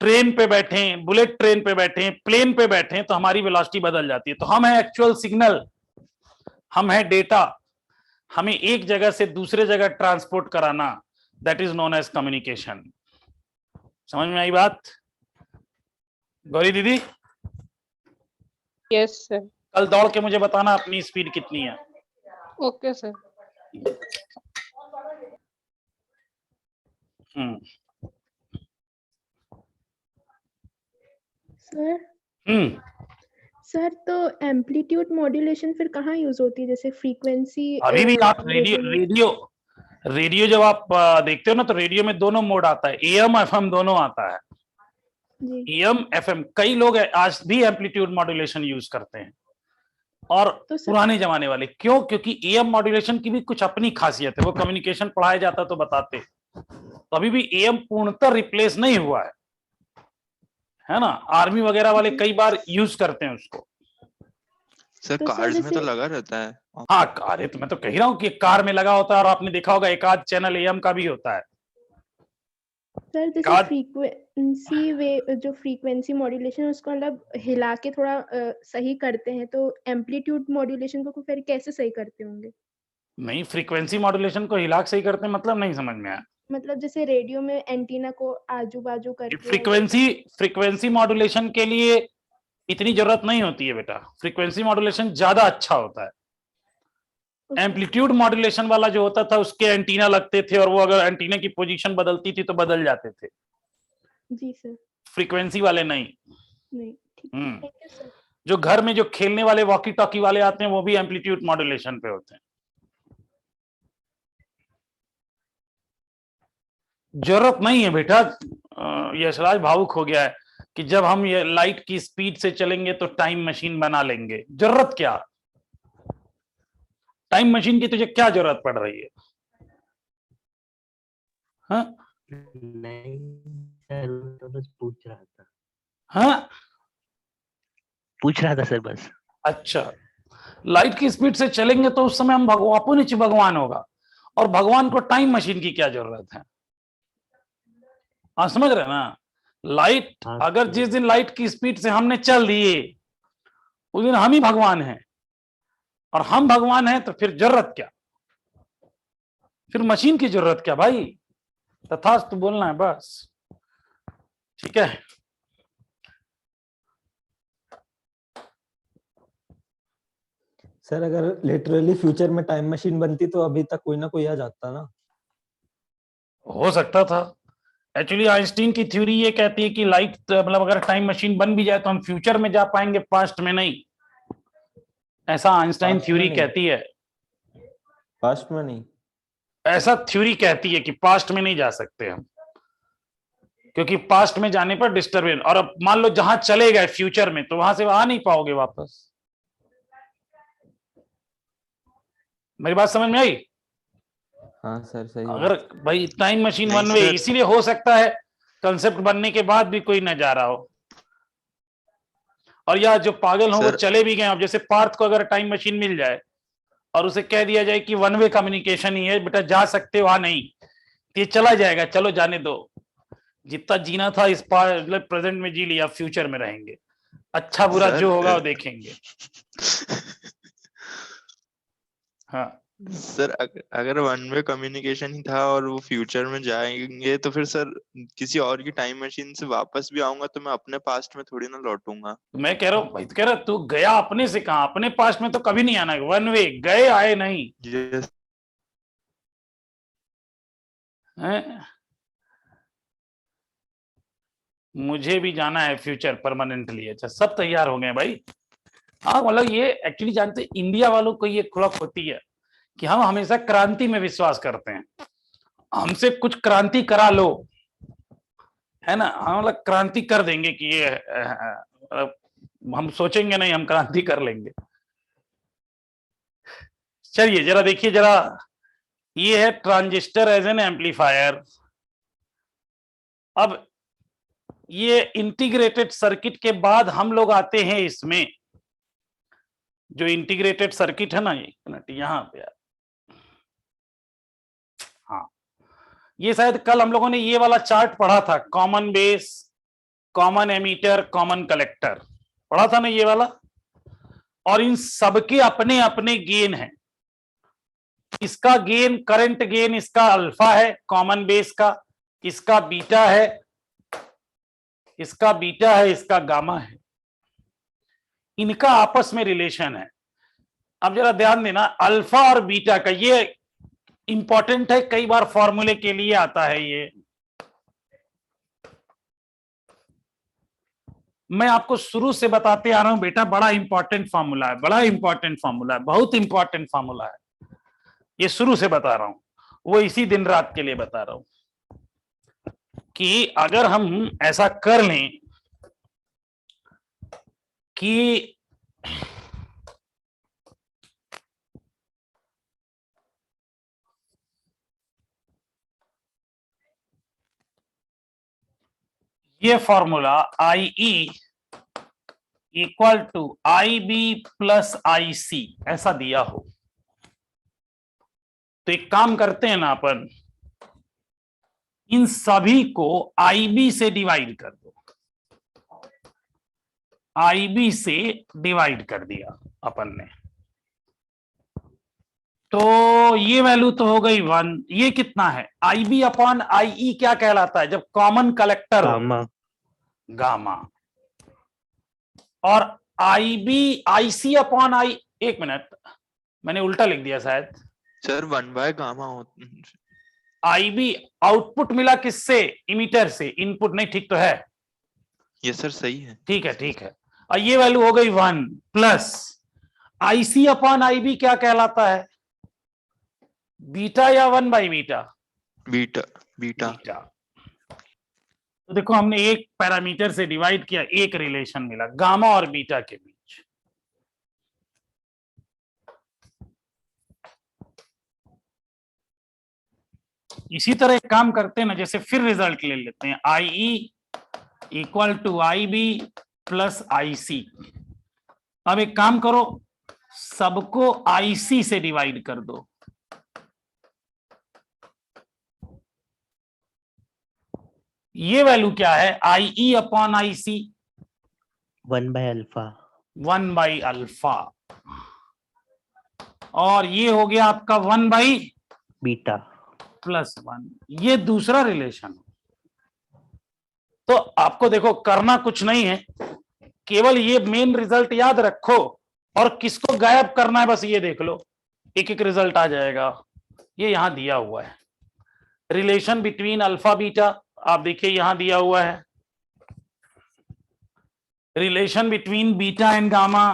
ट्रेन पे बैठे, बुलेट ट्रेन पे बैठे, प्लेन पे बैठे, तो हमारी वेलोसिटी बदल जाती है। तो हम है एक्चुअल सिग्नल, हम है डेटा, हमें एक जगह से दूसरे जगह ट्रांसपोर्ट कराना, that is known as communication. समझ में आई बात गौरी दीदी? Yes sir. कल दौड़ के मुझे बताना अपनी स्पीड कितनी है। Okay sir. Sir hmm sir तो एम्पलीट्यूड मॉड्यूलेशन फिर कहाँ यूज होती है, जैसे फ्रीक्वेंसी? अभी भी आप रेडियो जब आप देखते हो ना, तो रेडियो में दोनों मोड आता है, एएम एफएम दोनों आता है। जी। एएम एफएम कई लोग आज भी एम्पलीट्यूड मॉड्यूलेशन यूज करते हैं, और तो पुराने जमाने वाले क्यों? क्योंकि एएम मॉड्यूलेशन की भी कुछ अपनी खासियत है, वो कम्युनिकेशन पढ़ाया जाता तो बताते। तो अभी भी एएम पूर्णतः रिप्लेस नहीं हुआ है ना। आर्मी वगैरह वाले कई बार यूज करते हैं उसको। सर तो कार्स में तो जैसे- लगा रहता है। हाँ, कार है तो मैं तो कह रहा हूँ कि कार में लगा होता है, और आपने देखा होगा एक आध चैनल एएम का भी होता है। सर जैसे कार्ड- फ्रीक्वेंसी वे जो फ्रीक्वेंसी मॉड्यूलेशन है उसको मतलब हिला के थोड़ा सही करते हैं, तो एम्पलीट्यूड मॉड्यूलेशन को फिर कैसे सही करते होंगे? नहीं, फ्रीक्वेंसी मॉड्यूलेशन को हिला के सही करते हैं मतलब नहीं समझ में आया। मतलब जैसे रेडियो में एंटीना को आजू बाजू करके फ्रीक्वेंसी मॉड्यूलेशन के लिए इतनी जरूरत नहीं होती है बेटा, फ्रीक्वेंसी मॉड्यूलेशन ज्यादा अच्छा होता है। एम्पलीट्यूड मॉड्यूलेशन वाला जो होता था उसके एंटीना लगते थे, और वो अगर एंटीना की पोजीशन बदलती थी तो बदल जाते थे। जी सर। फ्रीक्वेंसी वाले नहीं। नहीं, ठीक है, थैंक यू सर। जो घर में जो खेलने वाले वॉकी टॉकी वाले आते हैं वो भी एम्पलीट्यूड मॉड्यूलेशन पे होते हैं। जरूरत नहीं है बेटा। यशराज भावुक हो गया है कि जब हम ये लाइट की स्पीड से चलेंगे तो टाइम मशीन बना लेंगे। जरूरत क्या? टाइम मशीन की तुझे क्या जरूरत पड़ रही है? हाँ नहीं सर, वो तो बस पूछ रहा था। हाँ, पूछ रहा था सर बस। अच्छा, लाइट की स्पीड से चलेंगे तो उस समय हम अपने नीचे भगवान होगा, और भगवान को टाइम मशीन की क्या जरूरत है? आप समझ रहे हैं ना? लाइट हाँ, अगर जिस दिन लाइट की स्पीड से हमने चल दिए उस दिन हम ही भगवान हैं, और हम भगवान हैं तो फिर जरूरत क्या? फिर मशीन की जरूरत क्या भाई? तथास्तु बोलना है बस। ठीक है। सर अगर लिटरली फ्यूचर में टाइम मशीन बनती तो अभी तक कोई ना कोई आ जाता ना। हो सकता था। एक्चुअली आइंस्टीन की थ्योरी ये कहती है कि लाइट मतलब अगर टाइम मशीन बन भी जाए तो हम फ्यूचर में जा पाएंगे, पास्ट में नहीं। ऐसा आइंस्टाइन पास्ट में थ्योरी नहीं। कहती है। पास्ट में नहीं। ऐसा थ्योरी कहती है कि पास्ट में नहीं जा सकते हम, क्योंकि पास्ट में जाने पर डिस्टर्बेंस, और अब मान लो जहां चले गए फ्यूचर में तो वहां से आ नहीं पाओगे वापस। मेरी बात समझ में आई? हाँ सर सही अगर भाई टाइम मशीन नहीं वन वे, सर। इसीलिए हो सकता है कंसेप्ट बनने के बाद भी कोई न जा रहा हो, और या जो पागल हो वो सर- चले भी गए। अब जैसे पार्थ को अगर टाइम मशीन मिल जाए और उसे कह दिया जाए कि वन वे कम्युनिकेशन ही है बेटा, जा सकते हो, नहीं, तो ये चला जाएगा। चलो जाने दो, जितना जीना था इस पार मतलब प्रेजेंट में जी लिया, फ्यूचर में रहेंगे, अच्छा बुरा सर, जो होगा वो देखेंगे। हाँ, सर अगर वन वे कम्युनिकेशन ही था और वो फ्यूचर में जाएंगे तो फिर सर किसी और की टाइम मशीन से वापस भी आऊंगा तो मैं अपने पास्ट में थोड़ी ना लौटूंगा। तो मैं कह रहा हूँ भाई, तो कह रहा तू गया अपने से कहा, अपने पास में तो कभी नहीं आना, वन वे गए आए नहीं Yes, है। मुझे भी जाना है फ्यूचर परमानेंटली। अच्छा, सब तैयार हो गए भाई। हाँ, मतलब ये एक्चुअली जानते हैं, इंडिया वालों को ये खुलक होती है कि हम हमेशा क्रांति में विश्वास करते हैं। हमसे कुछ क्रांति करा लो, है ना, हम मतलब क्रांति कर देंगे कि ये हम सोचेंगे नहीं, हम क्रांति कर लेंगे। चलिए जरा देखिए जरा, ये है ट्रांजिस्टर एज एन एम्पलीफायर। अब ये इंटीग्रेटेड सर्किट के बाद हम लोग आते हैं इसमें, जो इंटीग्रेटेड सर्किट है ना, एक मिनट यहां पे, हाँ ये शायद कल हम लोगों ने ये वाला चार्ट पढ़ा था, common base, common ammeter, common collector, पढ़ा था ना ये वाला। और इन सबके अपने अपने गेन हैं। इसका गेन, करंट गेन इसका अल्फा है कॉमन बेस का, इसका बीटा है, इसका बीटा है, इसका गामा है। इनका आपस में रिलेशन है। अब जरा ध्यान देना, अल्फा और बीटा का ये इंपॉर्टेंट है, कई बार फॉर्मूले के लिए आता है ये। मैं आपको शुरू से बताते आ रहा हूं बेटा, बड़ा इंपॉर्टेंट फार्मूला है, बड़ा इंपॉर्टेंट फार्मूला है, बहुत इंपॉर्टेंट फार्मूला है। ये शुरू से बता रहा हूं, वो इसी दिन रात के लिए बता रहा हूं कि अगर हम ऐसा कर लें कि ये formula I E equal to I B plus I C ऐसा दिया हो, तो एक काम करते हैं ना अपन, इन सभी को आई बी से डिवाइड कर दो। आई बी से डिवाइड कर दिया अपन ने, तो ये वैल्यू तो हो गई 1। ये कितना है, आई बी अपॉन आई ई क्या कहलाता है, जब कॉमन कलेक्टर हो, गामा। गामा। और आई बी आई सी अपॉन आई, एक मिनट मैंने उल्टा लिख दिया शायद, सर 1/गामा होता। आई बी आउटपुट मिला किससे, इमीटर से, इनपुट नहीं, ठीक तो है, ये सर सही है। ठीक है ठीक है। और ये वैल्यू हो गई 1 plus I C upon I B क्या कहलाता है, बीटा या 1/बीटा, बीटा बीटा। बीटा। तो देखो हमने एक पैरामीटर से डिवाइड किया, एक रिलेशन मिला गामा और बीटा के बीच। इसी तरह एक काम करते हैं ना, जैसे फिर रिजल्ट ले लेते हैं, I E equal to I B plus I C. अब एक काम करो, सबको आई सी से डिवाइड कर दो। ये वैल्यू क्या है, आई ई अपॉन आई सी, 1/अल्फा। 1/अल्फा। और ये हो गया आपका 1/बीटा प्लस 1। ये दूसरा रिलेशन। तो आपको देखो करना कुछ नहीं है, केवल ये मेन रिजल्ट याद रखो और किसको गायब करना है बस ये देख लो, एक एक रिजल्ट आ जाएगा। ये यहां दिया हुआ है, रिलेशन बिटवीन अल्फा बीटा, आप देखिए यहां दिया हुआ है, relation between beta and gamma,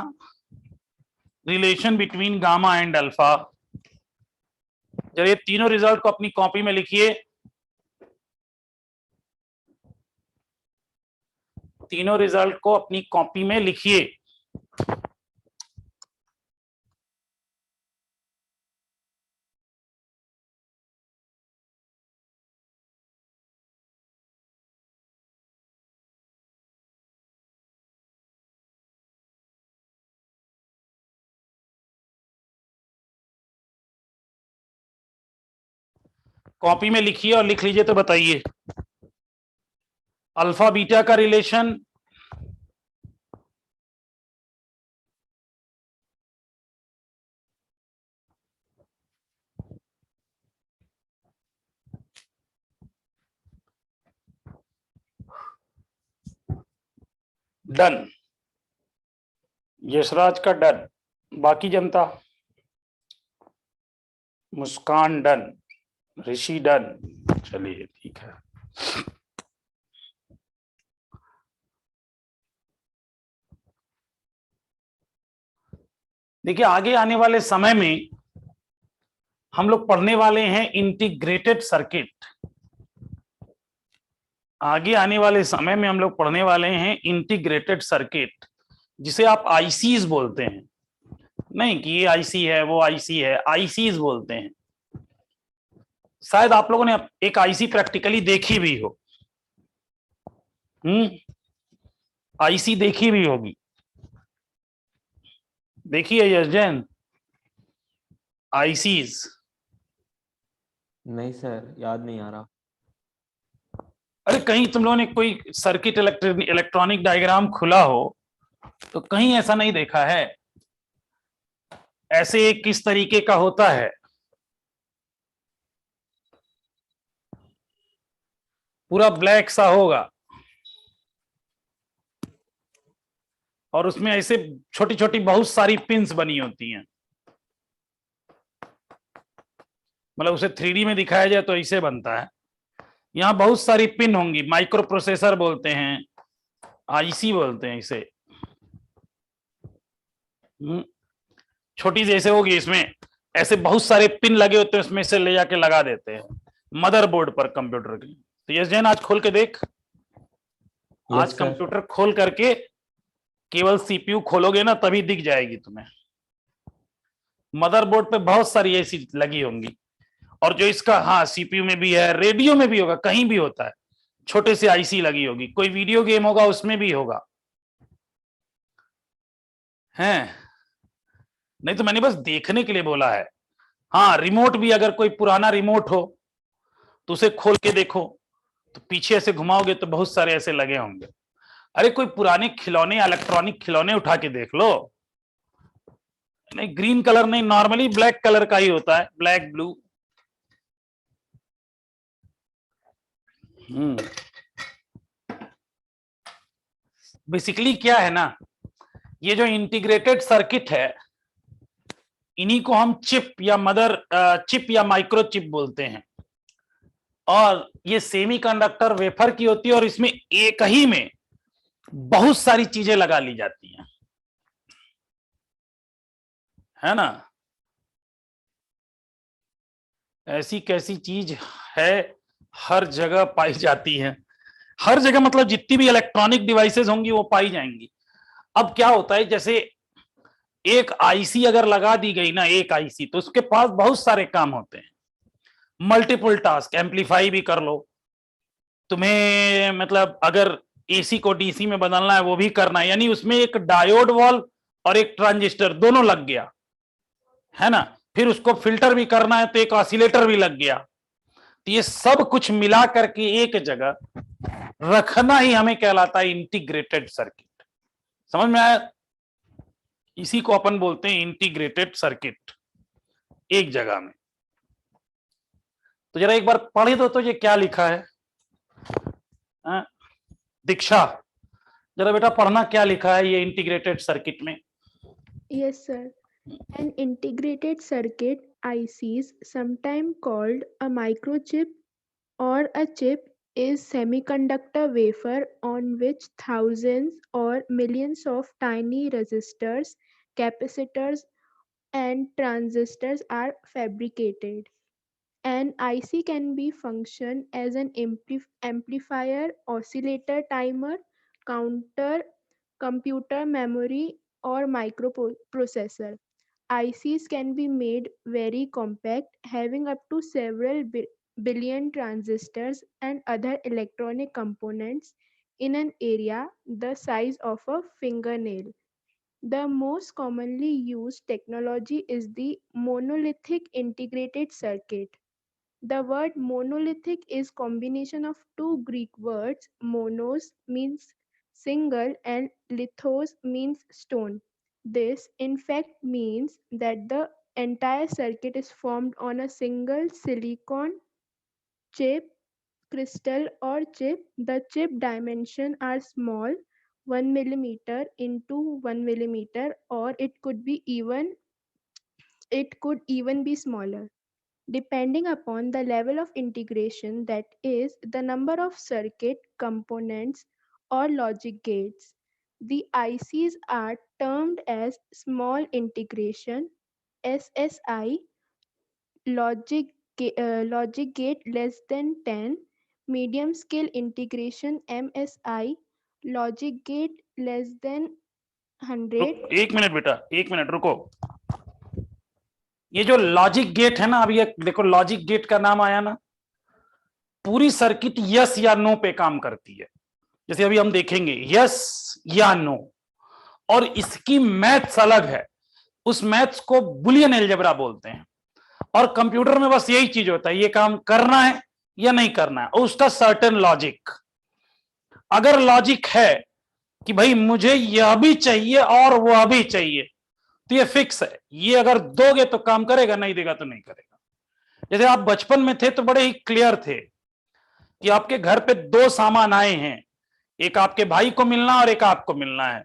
relation between gamma and alpha. जब ये तीनों रिजल्ट को अपनी कॉपी में लिखिए, तीनों रिजल्ट को अपनी कॉपी में लिखिए। कॉपी में लिखिए और लिख लीजिए तो बताइए, अल्फा बीटा का रिलेशन डन, यशराज का डन, बाकी जनता, मुस्कान डन, ऋषि डन, चलिए ठीक है। देखिए आगे आने वाले समय में हम लोग पढ़ने वाले हैं इंटीग्रेटेड सर्किट। आगे आने वाले समय में हम लोग पढ़ने वाले हैं इंटीग्रेटेड सर्किट। जिसे आप आईसीज बोलते हैं, नहीं कि ये आईसी है वो आईसी है, आईसीज बोलते हैं। शायद आप लोगों ने एक आईसी प्रैक्टिकली देखी भी हो, आईसी देखी भी होगी, देखी है यश जैन आईसीज? नहीं सर, याद नहीं आ रहा। अरे कहीं तुम लोगों ने कोई सर्किट इलेक्ट्रॉनिक डायग्राम खुला हो तो कहीं ऐसा नहीं देखा है? ऐसे किस तरीके का होता है? पूरा ब्लैक सा होगा और उसमें ऐसे छोटी छोटी बहुत सारी पिंस बनी होती हैं, मतलब उसे 3D में दिखाया जाए तो ऐसे बनता है। यहां बहुत सारी पिन होंगी, माइक्रो प्रोसेसर बोलते हैं, आईसी बोलते हैं इसे। छोटी जैसे होगी, इसमें ऐसे बहुत सारे पिन लगे होते हैं, उसमें से ले जाके लगा देते हैं मदरबोर्ड पर कंप्यूटर के। तो यस जैन आज खोल के देख, आज सर। कंप्यूटर खोल करके केवल सीपीयू खोलोगे ना तभी दिख जाएगी तुम्हें। मदरबोर्ड पे बहुत सारी ऐसी लगी होंगी, और जो इसका, हाँ सीपीयू में भी है, रेडियो में भी होगा, कहीं भी होता है, छोटे से आईसी लगी होगी, कोई वीडियो गेम होगा उसमें भी होगा, हैं? नहीं तो मैंने बस देखने के लिए बोला है। हाँ रिमोट भी, अगर कोई पुराना रिमोट हो तो उसे खोल के देखो, तो पीछे ऐसे घुमाओगे तो बहुत सारे ऐसे लगे होंगे। अरे कोई पुराने खिलौने, इलेक्ट्रॉनिक खिलौने उठा के देख लो। नहीं ग्रीन कलर नहीं, नॉर्मली ब्लैक कलर का ही होता है, ब्लैक ब्लू। बेसिकली क्या है ना, ये जो इंटीग्रेटेड सर्किट है, इन्हीं को हम चिप या चिप या माइक्रो चिप बोलते हैं। और ये सेमीकंडक्टर वेफर की होती है, और इसमें एक ही में बहुत सारी चीजें लगा ली जाती हैं, है ना? ऐसी कैसी चीज है, हर जगह पाई जाती है, हर जगह मतलब जितनी भी इलेक्ट्रॉनिक डिवाइसेस होंगी वो पाई जाएंगी। अब क्या होता है, जैसे एक आईसी अगर लगा दी गई ना, एक आईसी, तो उसके पास बहुत सारे काम होते हैं, मल्टीपल टास्क, एम्पलीफाई भी कर लो तुम्हें, मतलब अगर एसी को डीसी में बदलना है वो भी करना है, यानी उसमें एक डायोड वॉल्व और एक ट्रांजिस्टर दोनों लग गया, है ना? फिर उसको फिल्टर भी करना है तो एक ऑसिलेटर भी लग गया। तो ये सब कुछ मिला करके एक जगह रखना ही हमें कहलाता है इंटीग्रेटेड सर्किट। समझ में आया? इसी को अपन बोलते हैं इंटीग्रेटेड सर्किट, एक जगह में। तो जरा एक बार पढ़े दो तो ये क्या लिखा है। दीक्षा, जरा बेटा पढ़ना क्या लिखा है ये इंटीग्रेटेड सर्किट में। Yes, sir. An integrated circuit, ICs, sometimes called a microchip or a chip, is semiconductor wafer on which thousands or millions of tiny resistors, capacitors, and transistors are fabricated. An IC can be function as an amplifier, oscillator, timer, counter, computer memory, or microprocessor. ICs can be made very compact, having up to several billion transistors and other electronic components in an area the size of a fingernail. The most commonly used technology is the monolithic integrated circuit. The word monolithic is combination of two Greek words. Monos means single and lithos means stone. This in fact means that the entire circuit is formed on a single silicon chip, crystal or chip. The chip dimensions are small, 1 millimeter into 1 millimeter, or it could even be smaller. Depending upon the level of integration, that is, the number of circuit components or logic gates, the ICs are termed as small integration SSI, logic gate less than 10, medium scale integration MSI, logic gate less than 100, एक मिनट बेटा, एक मिनट रुको। ये जो लॉजिक गेट है ना, अभी ये देखो लॉजिक गेट का नाम आया ना, पूरी सर्किट यस या नो पे काम करती है। जैसे अभी हम देखेंगे यस या नो, और इसकी मैथ्स अलग है, उस मैथ्स को बुलियन अलजेब्रा बोलते हैं। और कंप्यूटर में बस यही चीज होता है, ये काम करना है या नहीं करना है, और उसका सर्टेन लॉजिक। अगर लॉजिक है कि भाई मुझे यह भी चाहिए और वह भी चाहिए, तो ये फिक्स है, ये अगर दोगे तो काम करेगा, नहीं देगा तो नहीं करेगा। जैसे आप बचपन में थे तो बड़े ही क्लियर थे कि आपके घर पे दो सामान आए हैं, एक आपके भाई को मिलना और एक आपको मिलना है,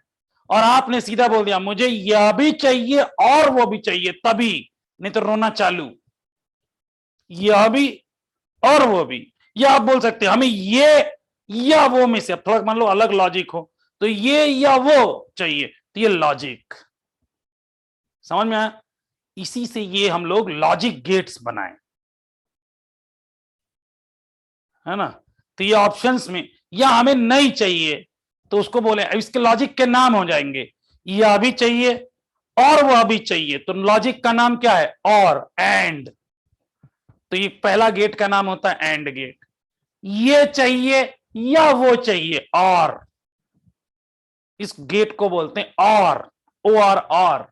और आपने सीधा बोल दिया मुझे यह भी चाहिए और वो भी चाहिए, तभी, नहीं तो रोना चालू। यह भी और वो भी, या आप बोल सकते हैं हमें ये या वो में से, अब थोड़ा मान लो अलग लॉजिक हो, तो ये या वो चाहिए, तो ये लॉजिक। समझ में आया? इसी से ये हम लोग लॉजिक गेट्स बनाए, है ना। तो ये ऑप्शंस में या हमें नहीं चाहिए तो उसको बोले, इसके लॉजिक के नाम हो जाएंगे, यह भी चाहिए और वह भी चाहिए, तो लॉजिक का नाम क्या है? और, एंड। तो ये पहला गेट का नाम होता है एंड गेट। ये चाहिए या वो चाहिए, और, इस गेट को बोलते हैं और, और।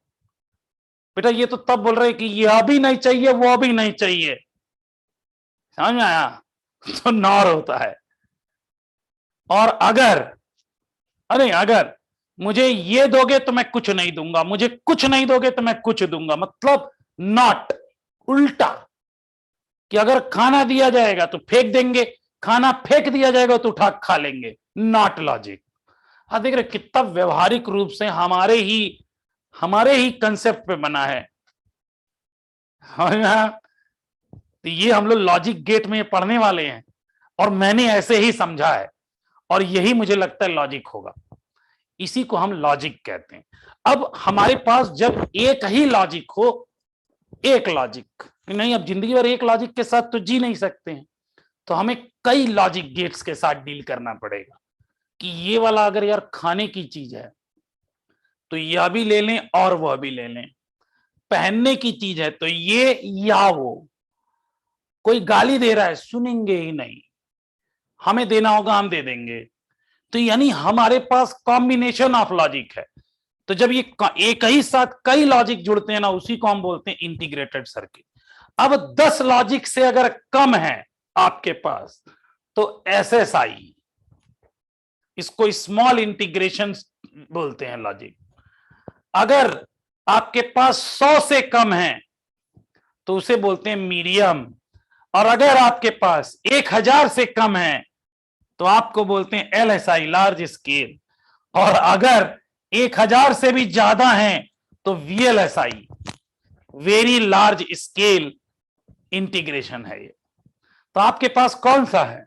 बेटा ये तो तब बोल रहे कि यह भी नहीं चाहिए वो भी नहीं चाहिए, समझ में आया? तो नॉर होता है। और अगर मुझे ये दोगे तो मैं कुछ नहीं दूंगा, मुझे कुछ नहीं दोगे तो मैं कुछ दूंगा, मतलब नॉट, उल्टा। कि अगर खाना दिया जाएगा तो फेंक देंगे, खाना फेंक दिया जाएगा तो उठा खा लेंगे, नॉट लॉजिक। हाँ, देख रहे कितना व्यवहारिक रूप से हमारे ही कंसेप्ट पे बना है। तो ये हम लोग लॉजिक गेट में पढ़ने वाले हैं, और मैंने ऐसे ही समझा है, और यही मुझे लगता है लॉजिक होगा। इसी को हम लॉजिक कहते हैं। अब हमारे पास जब एक ही लॉजिक हो, एक लॉजिक नहीं, अब जिंदगी भर एक लॉजिक के साथ तो जी नहीं सकते हैं, तो हमें कई लॉजिक गेट्स के साथ डील करना पड़ेगा कि ये वाला अगर यार खाने की चीज है तो यह भी ले लें और वह भी ले लें, पहनने की चीज है तो ये या वो, कोई गाली दे रहा है सुनेंगे ही नहीं, हमें देना होगा हम दे देंगे। तो यानी हमारे पास कॉम्बिनेशन ऑफ लॉजिक है। तो जब ये एक ही साथ कई लॉजिक जुड़ते हैं ना, उसी को हम बोलते हैं इंटीग्रेटेड सर्किट। अब 10 लॉजिक से अगर कम है आपके पास तो एसएसआई, इसको स्मॉल इंटीग्रेशन बोलते हैं लॉजिक। अगर आपके पास 100 से कम है तो उसे बोलते हैं मीडियम, और अगर आपके पास 1000 से कम है तो आपको बोलते हैं एलएसआई, लार्ज स्केल, और अगर 1000 से भी ज्यादा है तो VLSI, very large scale integration है ये। तो आपके पास कौन सा है?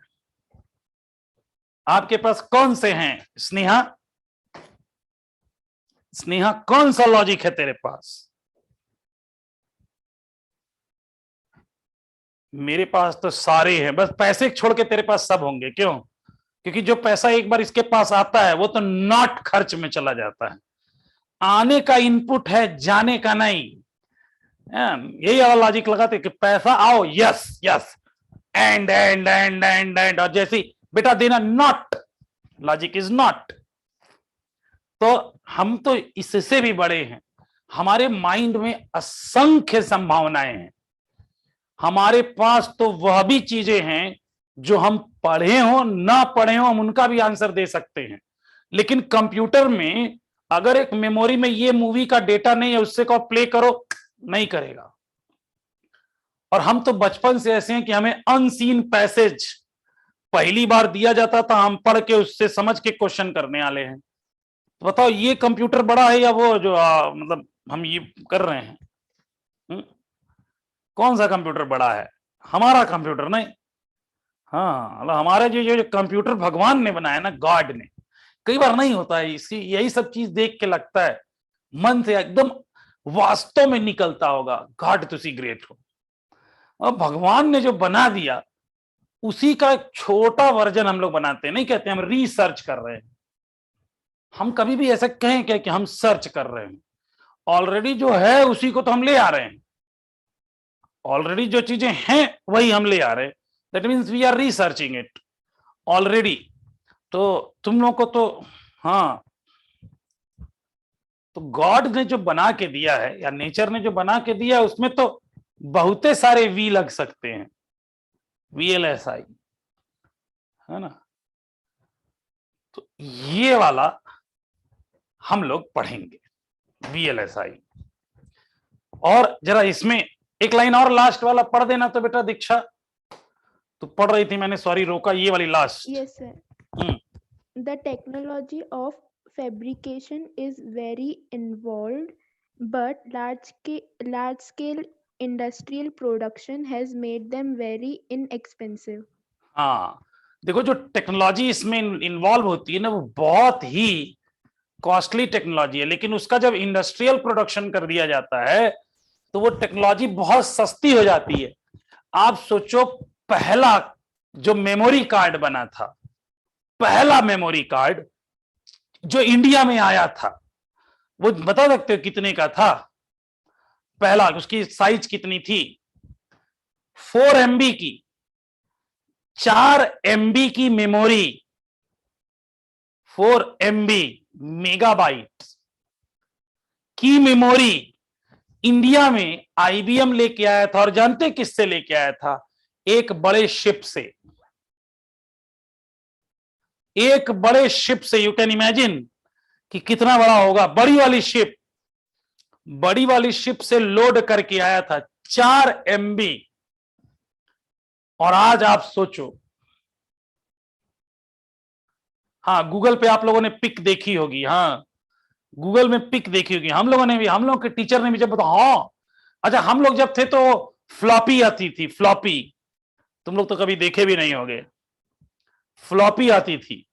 आपके पास कौन से हैं? स्नेहा, कौन सा लॉजिक है तेरे पास? मेरे पास तो सारे हैं, बस पैसे छोड़ के तेरे पास सब होंगे। क्यों? क्योंकि जो पैसा एक बार इसके पास आता है वो तो नॉट खर्च में चला जाता है, आने का इनपुट है, जाने का नहीं। यही वाला लॉजिक लगाते कि पैसा आओ, yes yes, and and and and and, और जैसे बेटा देना, नॉट, लॉजिक इज नॉट। तो हम तो इससे भी बड़े हैं, हमारे माइंड में असंख्य संभावनाएं हैं। हमारे पास तो वह भी चीजें हैं जो हम पढ़े हो ना पढ़े हो, हम उनका भी आंसर दे सकते हैं। लेकिन कंप्यूटर में अगर एक मेमोरी में ये मूवी का डेटा नहीं है, उससे को प्ले करो, नहीं करेगा। और हम तो बचपन से ऐसे हैं कि हमें अनसीन पैसेज पहली बार दिया जाता था, हम पढ़ के उससे समझ के क्वेश्चन करने वाले हैं। तो बताओ ये कंप्यूटर बड़ा है या वो जो मतलब हम ये कर रहे हैं? कौन सा कंप्यूटर बड़ा है? हमारा कंप्यूटर नहीं। हाँ, मतलब हमारे जो कंप्यूटर भगवान ने बनाया ना, गॉड ने, कई बार नहीं होता है। इसी यही सब चीज देख के लगता है मन से एकदम वास्तव में निकलता होगा, गॉड तुम ग्रेट हो। और भगवान ने जो बना दिया उसी का एक छोटा वर्जन हम लोग बनाते हैं, नहीं कहते हम रिसर्च कर रहे हैं। हम कभी भी ऐसा कहें क्या कि हम सर्च कर रहे हैं? ऑलरेडी जो है उसी को तो हम ले आ रहे हैं, ऑलरेडी जो चीजें हैं वही हम ले आ रहे हैं, that means we are researching it already. तो तुम लोग को तो, हाँ, तो गॉड ने जो बना के दिया है या नेचर ने जो बना के दिया है उसमें तो बहुते सारे वी लग सकते हैं, VLSI, है ना। तो ये वाला हम लोग पढ़ेंगे, VLSI। और जरा इसमें एक लाइन और लास्ट वाला पढ़ देना तो बेटा दीक्षा, तो पढ़ रही थी मैंने, सॉरी रोका, ये वाली last. Yes, sir. The technology of fabrication is very involved, but large scale industrial production has made them very inexpensive. हाँ, देखो जो टेक्नोलॉजी इसमें इन्वॉल्व होती है ना वो बहुत ही कॉस्टली टेक्नोलॉजी है, लेकिन उसका जब इंडस्ट्रियल प्रोडक्शन कर दिया जाता है तो वो टेक्नोलॉजी बहुत सस्ती हो जाती है। आप सोचो, पहला जो मेमोरी कार्ड बना था, पहला मेमोरी कार्ड जो इंडिया में आया था, वो बता सकते हो कितने का था? पहला, उसकी साइज कितनी थी? 4 MB की, 4 MB की मेमोरी, 4 MB मेगाबाइट की मेमोरी इंडिया में IBM लेके आया था। और जानते किससे लेके आया था? एक बड़े शिप से, एक बड़े शिप से। यू कैन इमेजिन कि कितना बड़ा होगा। बड़ी वाली शिप, बड़ी वाली शिप से लोड करके आया था 4 MB। और आज आप सोचो, हाँ गूगल पे आप लोगों ने पिक देखी होगी, हाँ गूगल में पिक देखी होगी, हम लोगों ने भी, हम लोग के टीचर ने भी जब बताया, हाँ अच्छा हम लोग जब थे तो फ्लॉपी आती थी, फ्लॉपी, तुम लोग तो कभी देखे भी नहीं होंगे, फ्लॉपी आती थी।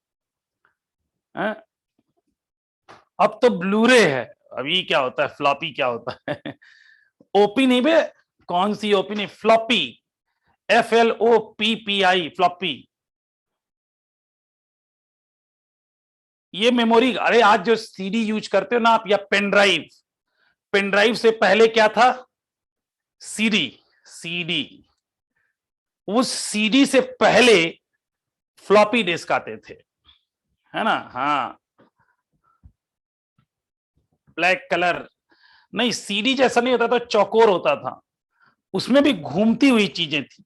अब तो ब्लूरे है, अभी क्या होता है, फ्लॉपी क्या होता है? ओपी नहीं बे, कौन सी ओपी नहीं, फ्लॉपी, FLOPPI, फ्लॉपी। ये मेमोरी, अरे आज जो CD यूज करते हो ना आप, या पेन ड्राइव, पेन ड्राइव से पहले क्या था? CD। उस CD से पहले फ्लॉपी डिस्क आते थे, है ना। हाँ, ब्लैक कलर नहीं, CD जैसा नहीं होता था, चौकोर होता था, उसमें भी घूमती हुई चीजें थी।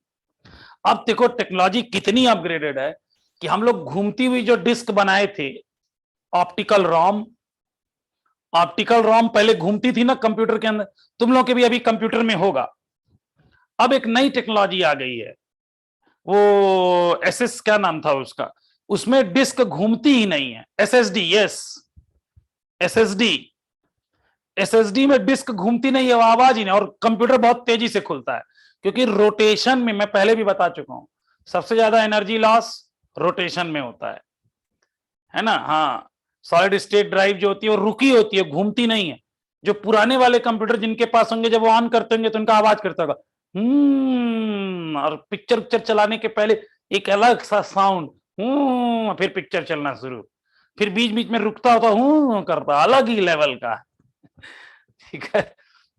अब देखो टेक्नोलॉजी कितनी अपग्रेडेड है कि हम लोग घूमती हुई जो डिस्क बनाए थे, ऑप्टिकल रोम, ऑप्टिकल रोम पहले घूमती थी ना कंप्यूटर के अंदर, तुम लोग के भी अभी कंप्यूटर में होगा। अब एक नई टेक्नोलॉजी आ गई है, वो SS क्या नाम था उसका, उसमें डिस्क घूमती ही नहीं है, SSD, यस SSD में डिस्क घूमती नहीं है, वो आवाज ही नहीं, और कंप्यूटर बहुत तेजी से खुलता है, क्योंकि रोटेशन में, मैं पहले भी बता चुका हूं, सबसे ज्यादा एनर्जी लॉस रोटेशन में होता है ना। हाँ, सॉलिड स्टेट ड्राइव जो होती है वो रुकी होती है, घूमती नहीं है। जो पुराने वाले कंप्यूटर जिनके पास होंगे, जब वो ऑन करते होंगे तो उनका आवाज करता होगा और पिक्चर चलाने के पहले एक अलग सा साउंड, फिर पिक्चर चलना शुरू, फिर बीच बीच में रुकता होता करता, अलग ही लेवल का, ठीक है।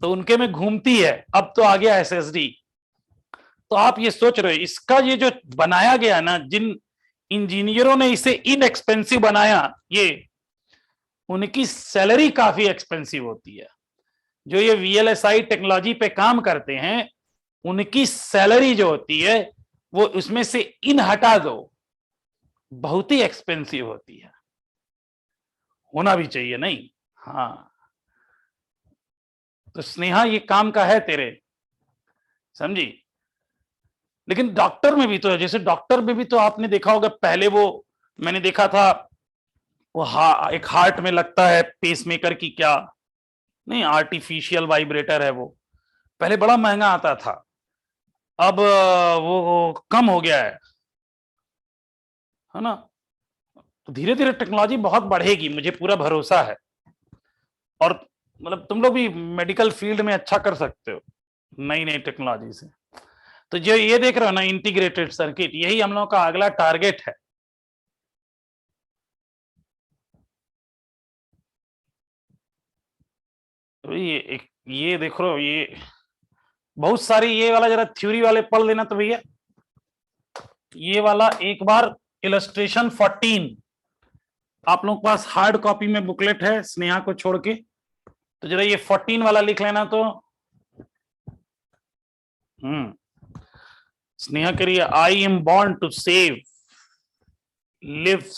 तो उनके में घूमती है। अब तो आ गया SSD। तो आप ये सोच रहे हो, इसका ये जो बनाया गया ना, जिन इंजीनियरों ने इसे इनएक्सपेंसिव बनाया, ये उनकी सैलरी काफी एक्सपेंसिव होती है। जो ये VLSI टेक्नोलॉजी पे काम करते हैं, उनकी सैलरी जो होती है वो उसमें से इन हटा दो, बहुत ही एक्सपेंसिव होती है। होना भी चाहिए, नहीं? हाँ, तो स्नेहा ये काम का है तेरे, समझी। लेकिन डॉक्टर में भी तो है, जैसे डॉक्टर में भी तो आपने देखा होगा, पहले वो मैंने देखा था, वो एक हार्ट में लगता है पेसमेकर की, क्या नहीं, आर्टिफिशियल वाइब्रेटर है, वो पहले बड़ा महंगा आता था, अब वो कम हो गया है ना। तो धीरे धीरे टेक्नोलॉजी बहुत बढ़ेगी, मुझे पूरा भरोसा है। और मतलब तुम लोग भी मेडिकल फील्ड में अच्छा कर सकते हो नई नई टेक्नोलॉजी से। तो जो ये देख रहे हो ना, इंटीग्रेटेड सर्किट, यही हम लोगों का अगला टारगेट है। ये देखो, ये बहुत सारी, ये वाला जरा थ्योरी वाले पढ़ लेना तो भैया। ये वाला एक बार इलस्ट्रेशन 14, आप लोगों के पास हार्ड कॉपी में बुकलेट है स्नेहा को छोड़ के, तो जरा ये 14 वाला लिख लेना। तो स्नेहा करिए, I am born to save lives,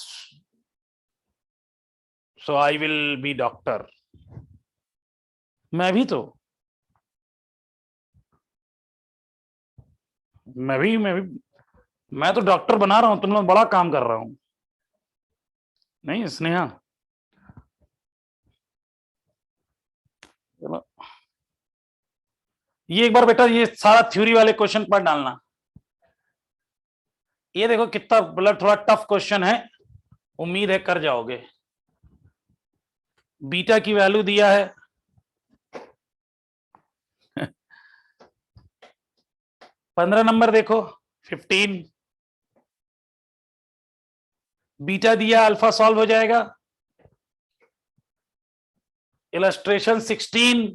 so I will be doctor. मैं भी मैं तो डॉक्टर बना रहा हूं, तुम लोग बड़ा काम कर रहा हूं। नहीं स्नेहा, चलो ये एक बार बेटा ये सारा थ्योरी वाले क्वेश्चन पर डालना। ये देखो कितना मतलब थोड़ा टफ क्वेश्चन है, उम्मीद है कर जाओगे। बीटा की वैल्यू दिया है 15 नंबर देखो 15, बीटा दिया, अल्फा सॉल्व हो जाएगा। Illustration 16,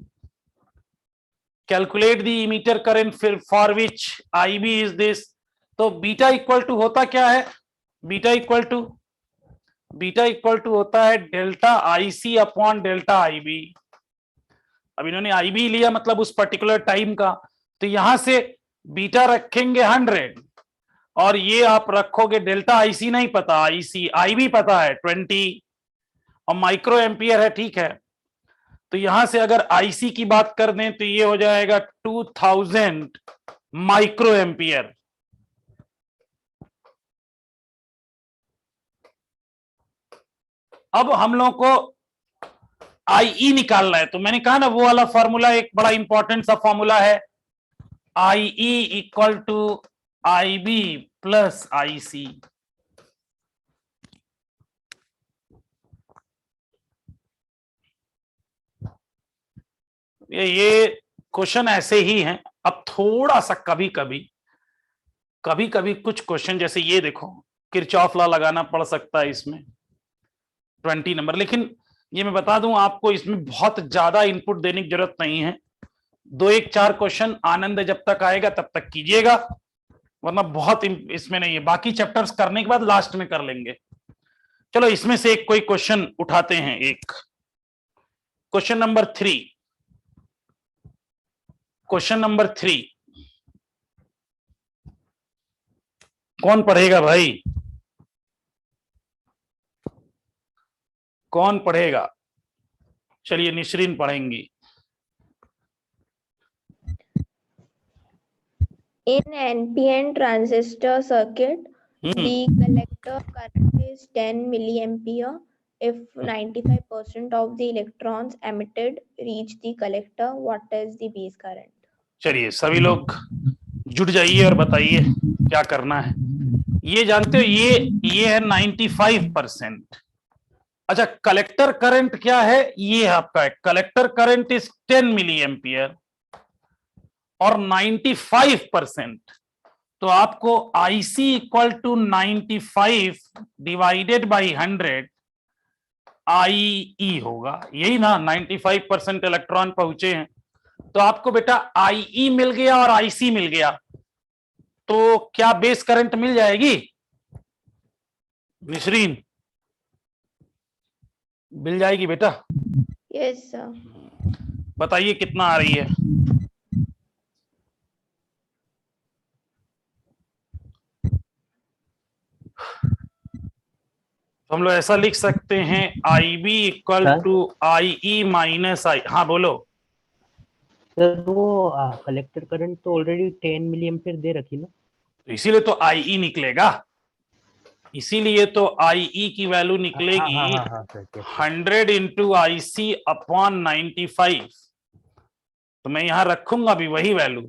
calculate the emitter current for which IB is this. तो बीटा इक्वल टू होता क्या है, बीटा इक्वल टू होता है delta IC upon delta IB. अब इन्होंने आईबी लिया मतलब उस पर्टिकुलर टाइम का, तो यहां से बीटा रखेंगे 100 और ये आप रखोगे डेल्टा आईसी नहीं पता, आईसी आईबी पता है 20 और माइक्रो एम्पियर है, ठीक है। तो यहां से अगर आईसी की बात कर दें तो ये हो जाएगा 2000 माइक्रो एम्पियर। अब हम लोग को आईई निकालना है, तो मैंने कहा ना वो वाला फॉर्मूला एक बड़ा इंपॉर्टेंट सा फॉर्मूला है, IE equal to IB plus IC. ये क्वेश्चन ऐसे ही हैं। अब थोड़ा सा कभी कभी कुछ क्वेश्चन जैसे ये देखो, किरचॉफ लॉ लगाना पड़ सकता है इसमें 20 नंबर, लेकिन ये मैं बता दूं आपको इसमें बहुत ज्यादा इनपुट देने की जरूरत नहीं है। 2-1-4 क्वेश्चन आनंद जब तक आएगा तब तक कीजिएगा, वरना बहुत इसमें नहीं है। बाकी चैप्टर्स करने के बाद लास्ट में कर लेंगे। चलो इसमें से एक कोई क्वेश्चन उठाते हैं। एक क्वेश्चन नंबर 3, क्वेश्चन नंबर 3 कौन पढ़ेगा भाई, कौन पढ़ेगा? चलिए निशरीन पढ़ेंगी। In NPN transistor circuit, the collector current is 10 milliampere. If 95% of the electrons emitted reach the collector, what is the base current? चलिए सभी लोग जुट जाइए और बताइए क्या करना है। ये जानते हो ये है 95%। अच्छा कलेक्टर करंट क्या है, ये आपका है collector current is 10 milli ampere और 95%, तो आपको IC equal to 95 divided by 100 IE होगा, यही ना। 95% इलेक्ट्रॉन पहुंचे हैं, तो आपको बेटा IE मिल गया और IC मिल गया, तो क्या बेस करंट मिल जाएगी निशरीन? मिल जाएगी बेटा? Yes, sir. बताइए कितना आ रही है? तो हम लोग ऐसा लिख सकते हैं IB equal to IE minus I. हाँ बोलो सर। वो कलेक्टर करंट तो ऑलरेडी 10 मिली एम्पीयर दे रखी ना, तो इसीलिए तो IE निकलेगा, इसीलिए तो IE की वैल्यू निकलेगी 100 इंटू IC अपॉन 95। तो मैं यहां रखूंगा भी वही वैल्यू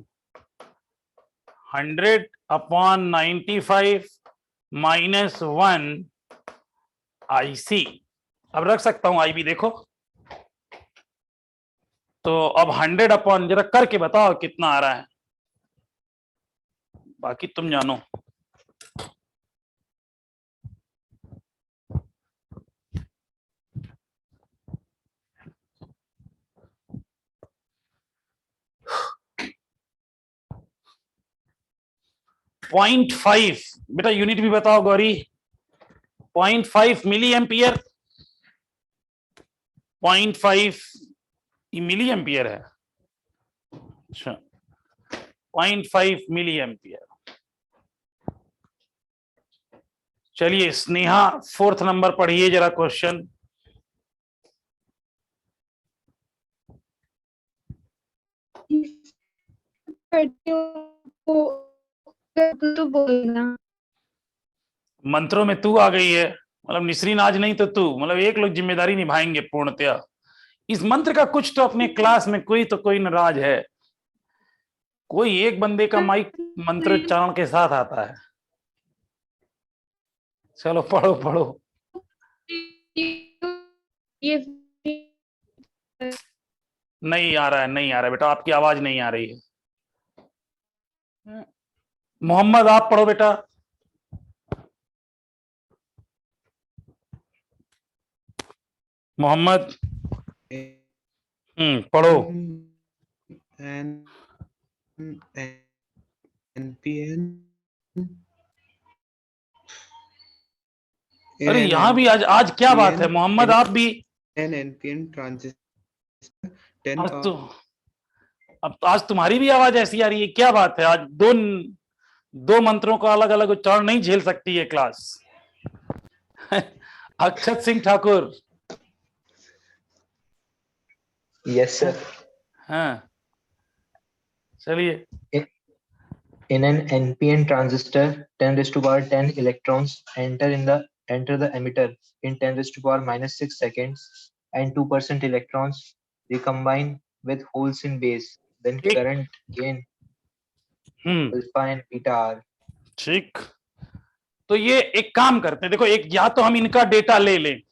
100 अपॉन 95 माइनस 1 IC। अब रख सकता हूं IB, देखो तो अब 100 अपॉन, जरा करके बताओ कितना आ रहा है, बाकी तुम जानो। 0.5 बेटा यूनिट भी बताओ Gauri. 0.5 milli ampere, 0.5 milli ampere है। अच्छा 0.5 मिली एम्पियर। चलिए स्नेहा 4th नंबर पढ़िए जरा क्वेश्चन। तो बोलना। मंत्रों में तू आ गई है, मतलब निसरीन आज नहीं तो तू, मतलब एक लोग जिम्मेदारी निभाएंगे पूर्णतया। इस मंत्र का कुछ तो अपने क्लास में कोई तो कोई नाराज है, कोई एक बंदे का माइक मंत्रोच्चारण के साथ आता है। चलो पढ़ो पढ़ो। ये नहीं आ रहा है, नहीं आ रहा है बेटा, आपकी आवाज नहीं आ रही है। मोहम्मद आप पढ़ो बेटा। मोहम्मद पढ़ो। NPN अरे यहाँ भी आज क्या बात है मोहम्मद, आप भी NPN ट्रांजिस्टर 10 आज तो अब आज तुम्हारी भी आवाज ऐसी आ रही है, क्या बात है? आज दो मंत्रों का अलग अलग उच्चारण नहीं झेल सकती है क्लास। अक्षत सिंह ठाकुर। Yes, sir. हाँ चलिए। In an NPN transistor, 10 raised to power 10 electrons enter the emitter in 10 raised to power -6 seconds, and 2% electrons recombine with holes in base. Then ठीक। current gain alpha and beta are. ठीक, तो ये एक काम करते हैं, देखो एक या तो हम इनका डेटा ले लें,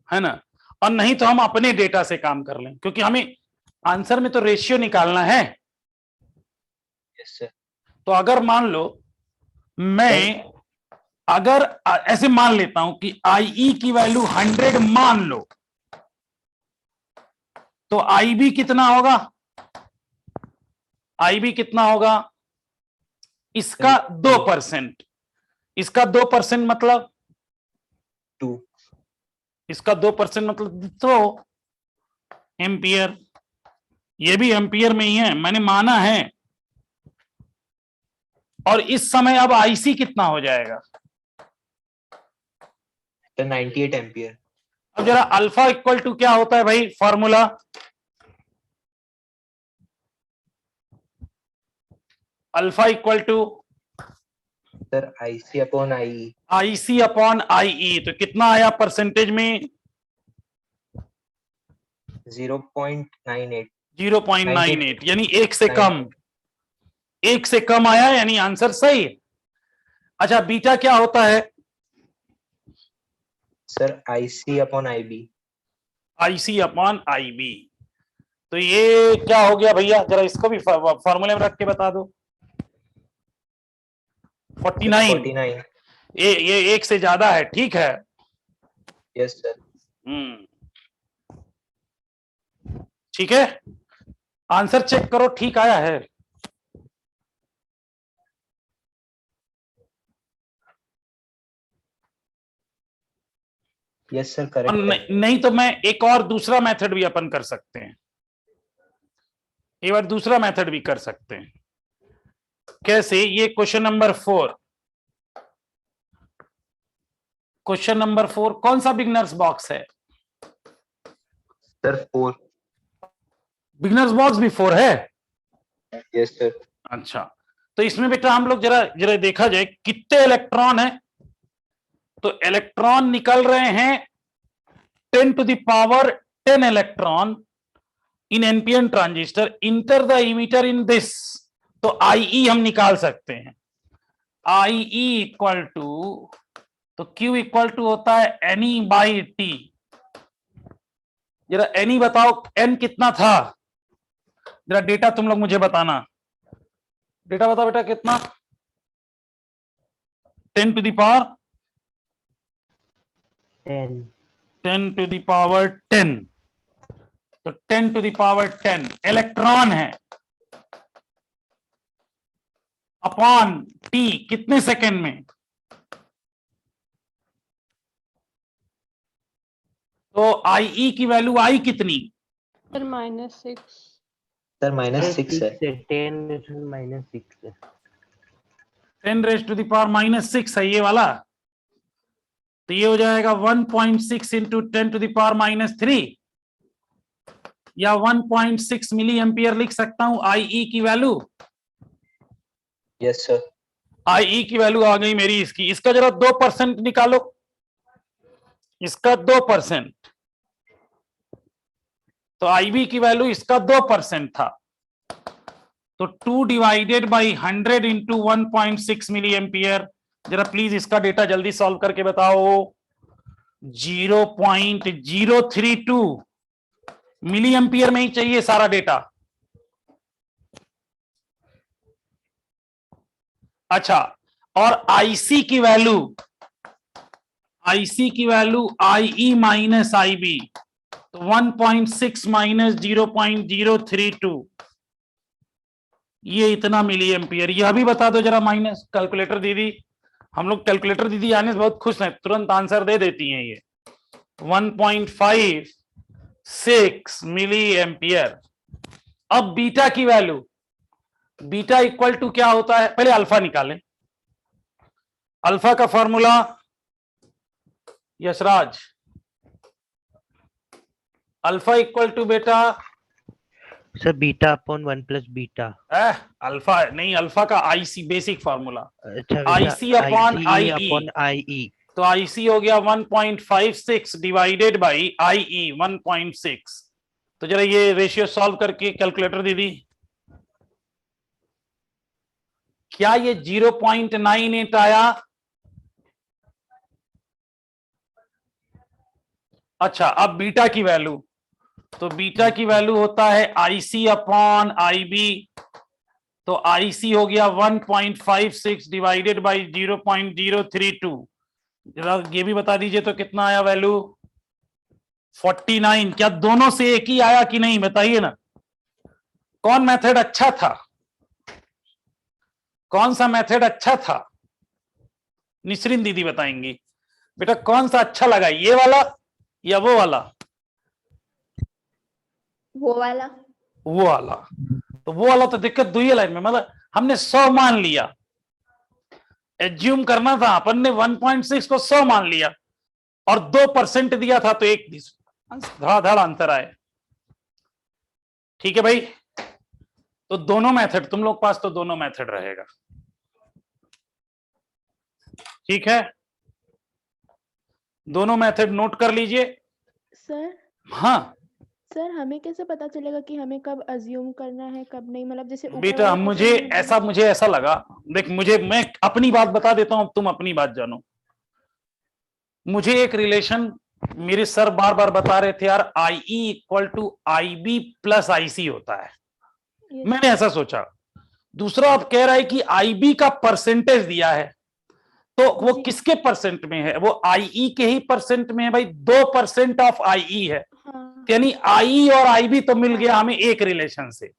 है ना, और नहीं तो हम अपने डेटा से काम कर लें, क्योंकि हमें आंसर में तो रेशियो निकालना है। Yes, sir. तो अगर मान लो मैं अगर ऐसे मान लेता हूं कि IE की वैल्यू 100 मान लो, तो IB कितना होगा? IB कितना होगा? इसका 2%, इसका 2% मतलब 2. इसका 2% मतलब 2 एम्पियर। ये भी एम्पियर में ही है, मैंने माना है। और इस समय अब IC कितना हो जाएगा? The 98 ampere. अब जरा अल्फा इक्वल टू क्या होता है भाई formula? Alpha equal to Sir, IC upon IE. IC upon IE, तो कितना आया परसेंटेज में? 0.98. 0.98, यानी एक से कम, एक से कम आया, यानी आंसर सही है। अच्छा बीटा क्या होता है? Sir, IC upon IB. IC upon IB। तो ये क्या हो गया भैया, जरा इसको भी फॉर्मूले में रख के बता दो। 49। 49. ये एक से ज्यादा है, ठीक है। Yes, sir. ठीक है, आंसर चेक करो ठीक आया है। Yes, sir. Correct. नहीं तो मैं एक और दूसरा मेथड भी अपन कर सकते हैं, एक बार दूसरा मेथड भी कर सकते हैं। कैसे? ये क्वेश्चन नंबर 4, क्वेश्चन नंबर 4 कौन सा बिगनर्स बॉक्स है? Sir, 4. बिगनर्स बॉक्स भी 4 है? Yes, sir. अच्छा, तो इसमें बेटा हम लोग जरा जरा देखा जाए कितने इलेक्ट्रॉन है। तो इलेक्ट्रॉन निकल रहे हैं 10 to the power 10 electron in NPN transistor enter the emitter in this. तो IE हम निकाल सकते हैं, IE इक्वल टू, तो Q इक्वल टू होता है NE/T। जरा NE बताओ, N कितना था? जरा डेटा तुम लोग मुझे बताना, डेटा बताओ बेटा कितना? 10 to the power 10 10 to the power 10, तो 10 to the power 10 इलेक्ट्रॉन है। अपॉन टी कितने सेकेंड में? तो आई की वैल्यू आई कितनी? सर -6। सर -6 है। 10⁻6 है। 10⁻⁻6 है ये वाला, तो ये हो जाएगा 1.6 इंटू 10⁻⁻3 या 1.6 मिली एम्पियर लिख सकता हूं आई की वैल्यू। Yes sir. आई की वैल्यू आ गई मेरी इसकी। इसका जरा 2% निकालो, इसका 2%, तो आईबी की वैल्यू इसका 2% था, तो 2 divided by 100 into 1.6 milli ampere. जरा प्लीज इसका डेटा जल्दी सॉल्व करके बताओ। 0.032 मिली एम्पियर में ही चाहिए सारा डेटा। अच्छा, और आईसी की वैल्यू, आई माइनस आईबी, तो 1.6 माइनस 0.032, ये इतना मिली एम्पियर। यह भी बता दो जरा माइनस। कैलकुलेटर दीदी, हम लोग कैलकुलेटर दीदी आने से बहुत खुश हैं, तुरंत आंसर दे देती हैं ये। 1.56 मिली एम्पियर। अब बीटा की वैल्यू, बीटा इक्वल टू क्या होता है? पहले अल्फा निकालें। अल्फा का formula Yashraj, alpha equal to बेटा sir beta upon 1 plus beta. Alpha नहीं, अल्फा का आईसी बेसिक फॉर्मूला, अच्छा, IC upon I, upon I. तो आईसी हो गया 1.56 डिवाइडेड बाई आई 1.6। तो जरा ये रेशियो सॉल्व करके कैलकुलेटर दीदी, क्या ये 0.98 आया? अच्छा, अब बीटा की वैल्यू, तो बीटा की वैल्यू होता है आईसी अपॉन आईबी, तो आईसी हो गया 1.56 डिवाइडेड बाई 0.032। जरा ये भी बता दीजिए तो कितना आया वैल्यू? 49। क्या दोनों से एक ही आया कि नहीं, बताइए ना। कौन मेथड अच्छा था, कौन सा मेथड अच्छा था? निसरीन दीदी बताएंगी बेटा कौन सा अच्छा लगा, ये वाला या वो वाला? वो वाला। वो वाला। तो वो वाला तो दिक्कत दुई लाइन में, मतलब हमने 100 मान लिया, एज्यूम करना था, अपन ने 1.6 को 100 मान लिया और 2% दिया था, तो एक धड़ाधड़ आंसर आए। ठीक है भाई, तो दोनों मेथड तुम लोग पास, तो दोनों मेथड रहेगा। ठीक है, दोनों मेथड नोट कर लीजिए। सर हाँ सर हमें कैसे पता चलेगा कि हमें कब अज्यूम करना है कब नहीं, मतलब जैसे ऊपर बेटा, वाला मुझे question में मुझे ऐसा लगा, देख मैं अपनी बात बता देता हूं, अब तुम अपनी बात जानो। मुझे एक रिलेशन मेरे सर बार बार बता रहे थे यार, I equal to I B plus IC होता है। Yes, मैंने ऐसा सोचा। दूसरा अब कह रहा है कि आई बी का परसेंटेज दिया है, तो वो जी। किसके परसेंट में है? वो आई के ही परसेंट में है भाई, 2% ऑफ आई है, हाँ यानी आई और आई बी तो मिल गया हमें एक रिलेशन से,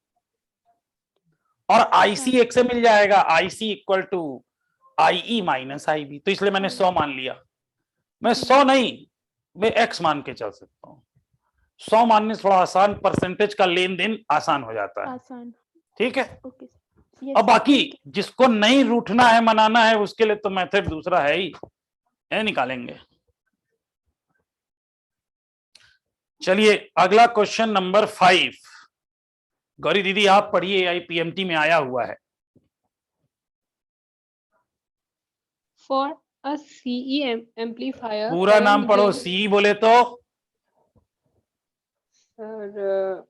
और आईसी एक से मिल जाएगा, IC equal to I minus I B, तो इसलिए मैंने 100 मान लिया। मैं 100 नहीं, मैं एक्स मान के चल सकता हूं। 100 मानने से थोड़ा आसान, परसेंटेज का लेन देन आसान हो जाता है। आसान। ठीक है, ओके अब बाकी जिसको नहीं रूठना है, मनाना है, उसके लिए तो मेथड दूसरा है ही है, निकालेंगे। चलिए अगला क्वेश्चन नंबर 5। गौरी दीदी आप पढ़िए, आईपीएमटी में आया हुआ है। For a CE amplifier, पूरा current नाम पढ़ो, gain- सी बोले तो Sir,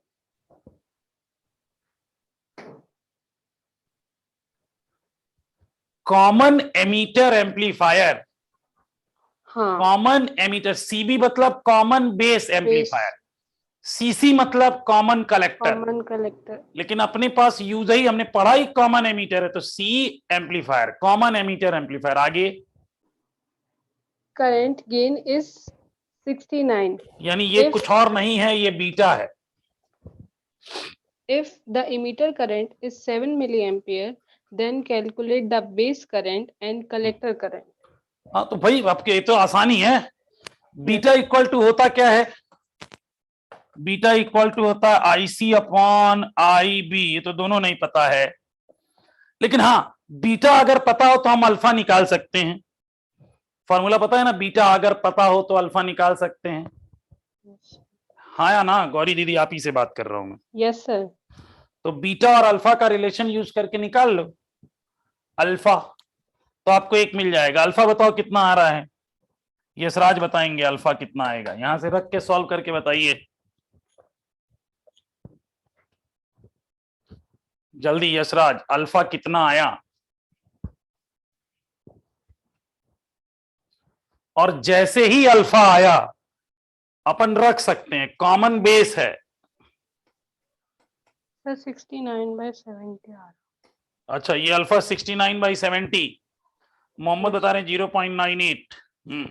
कॉमन एमीटर एम्पलीफायर। हाँ, कॉमन एमीटर, सीबी मतलब कॉमन बेस एम्पलीफायर, सीसी मतलब कॉमन कलेक्टर। common collector. लेकिन अपने पास यूज ही, हमने पढ़ा ही कॉमन एमीटर है, तो सी एम्पलीफायर, कॉमन एमीटर एम्पलीफायर। आगे Current gain is 69. यानी ये If- कुछ और नहीं है, ये बीटा है। If the emitter current is 7 milliampere, then calculate the base current and collector current. हाँ तो भाई आपके ये तो आसानी है। बीटा इक्वल टू होता क्या है? बीटा इक्वल टू होता है IC अपॉन IB। ये तो दोनों नहीं पता है, लेकिन हाँ बीटा अगर पता हो तो हम अल्फा निकाल सकते हैं। फॉर्मूला पता है ना, बीटा अगर पता हो तो अल्फा निकाल सकते हैं। हाँ या ना? गौरी दीदी आप ही से बात कर रहा हूं मैं। Yes, sir. तो बीटा और अल्फा का रिलेशन यूज करके निकाल लो अल्फा, तो आपको एक मिल जाएगा। अल्फा बताओ कितना आ रहा है? यशराज बताएंगे अल्फा कितना आएगा। यहां से रख के सॉल्व करके बताइए जल्दी। यशराज अल्फा कितना आया? और जैसे ही अल्फा आया अपन रख सकते हैं, कॉमन बेस है। Sir, 69/70 आ रहा। अच्छा ये अल्फा 69/70, मोहम्मद बता रहे हैं 0.98।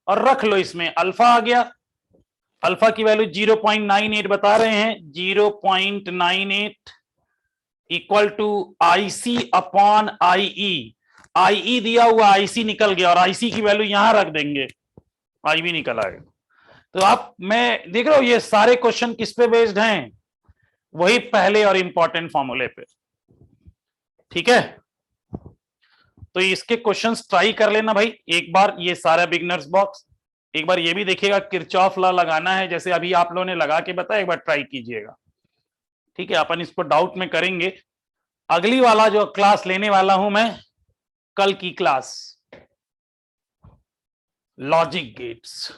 और रख लो इसमें अल्फा आ गया। अल्फा की वैल्यू 0.98 बता रहे हैं। 0.98 equal to IC upon IE। IE दिया हुआ, IC निकल गया, और IC की वैल्यू यहां रख देंगे, IB निकल आएगा। तो आप, मैं देख रहा हूं ये सारे क्वेश्चन किस पे बेस्ड हैं? वही पहले और इंपॉर्टेंट फॉर्मूले पे। ठीक है, तो इसके क्वेश्चंस ट्राई कर लेना भाई एक बार। ये सारा बिगनर्स बॉक्स एक बार ये भी देखिएगा, किरचॉफ लॉ लगाना है जैसे अभी आप लोगों ने लगा के बताया, एक बार ट्राई कीजिएगा। ठीक है, अपन इसको डाउट में करेंगे। अगली वाला जो क्लास लेने वाला हूं मैं, कल की क्लास लॉजिक गेट्स।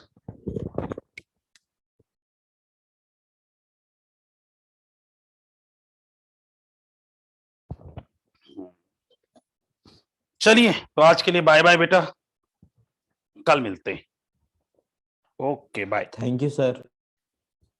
चलिए तो आज के लिए बाय बाय बेटा, कल मिलते हैं। Okay bye. Thank you sir.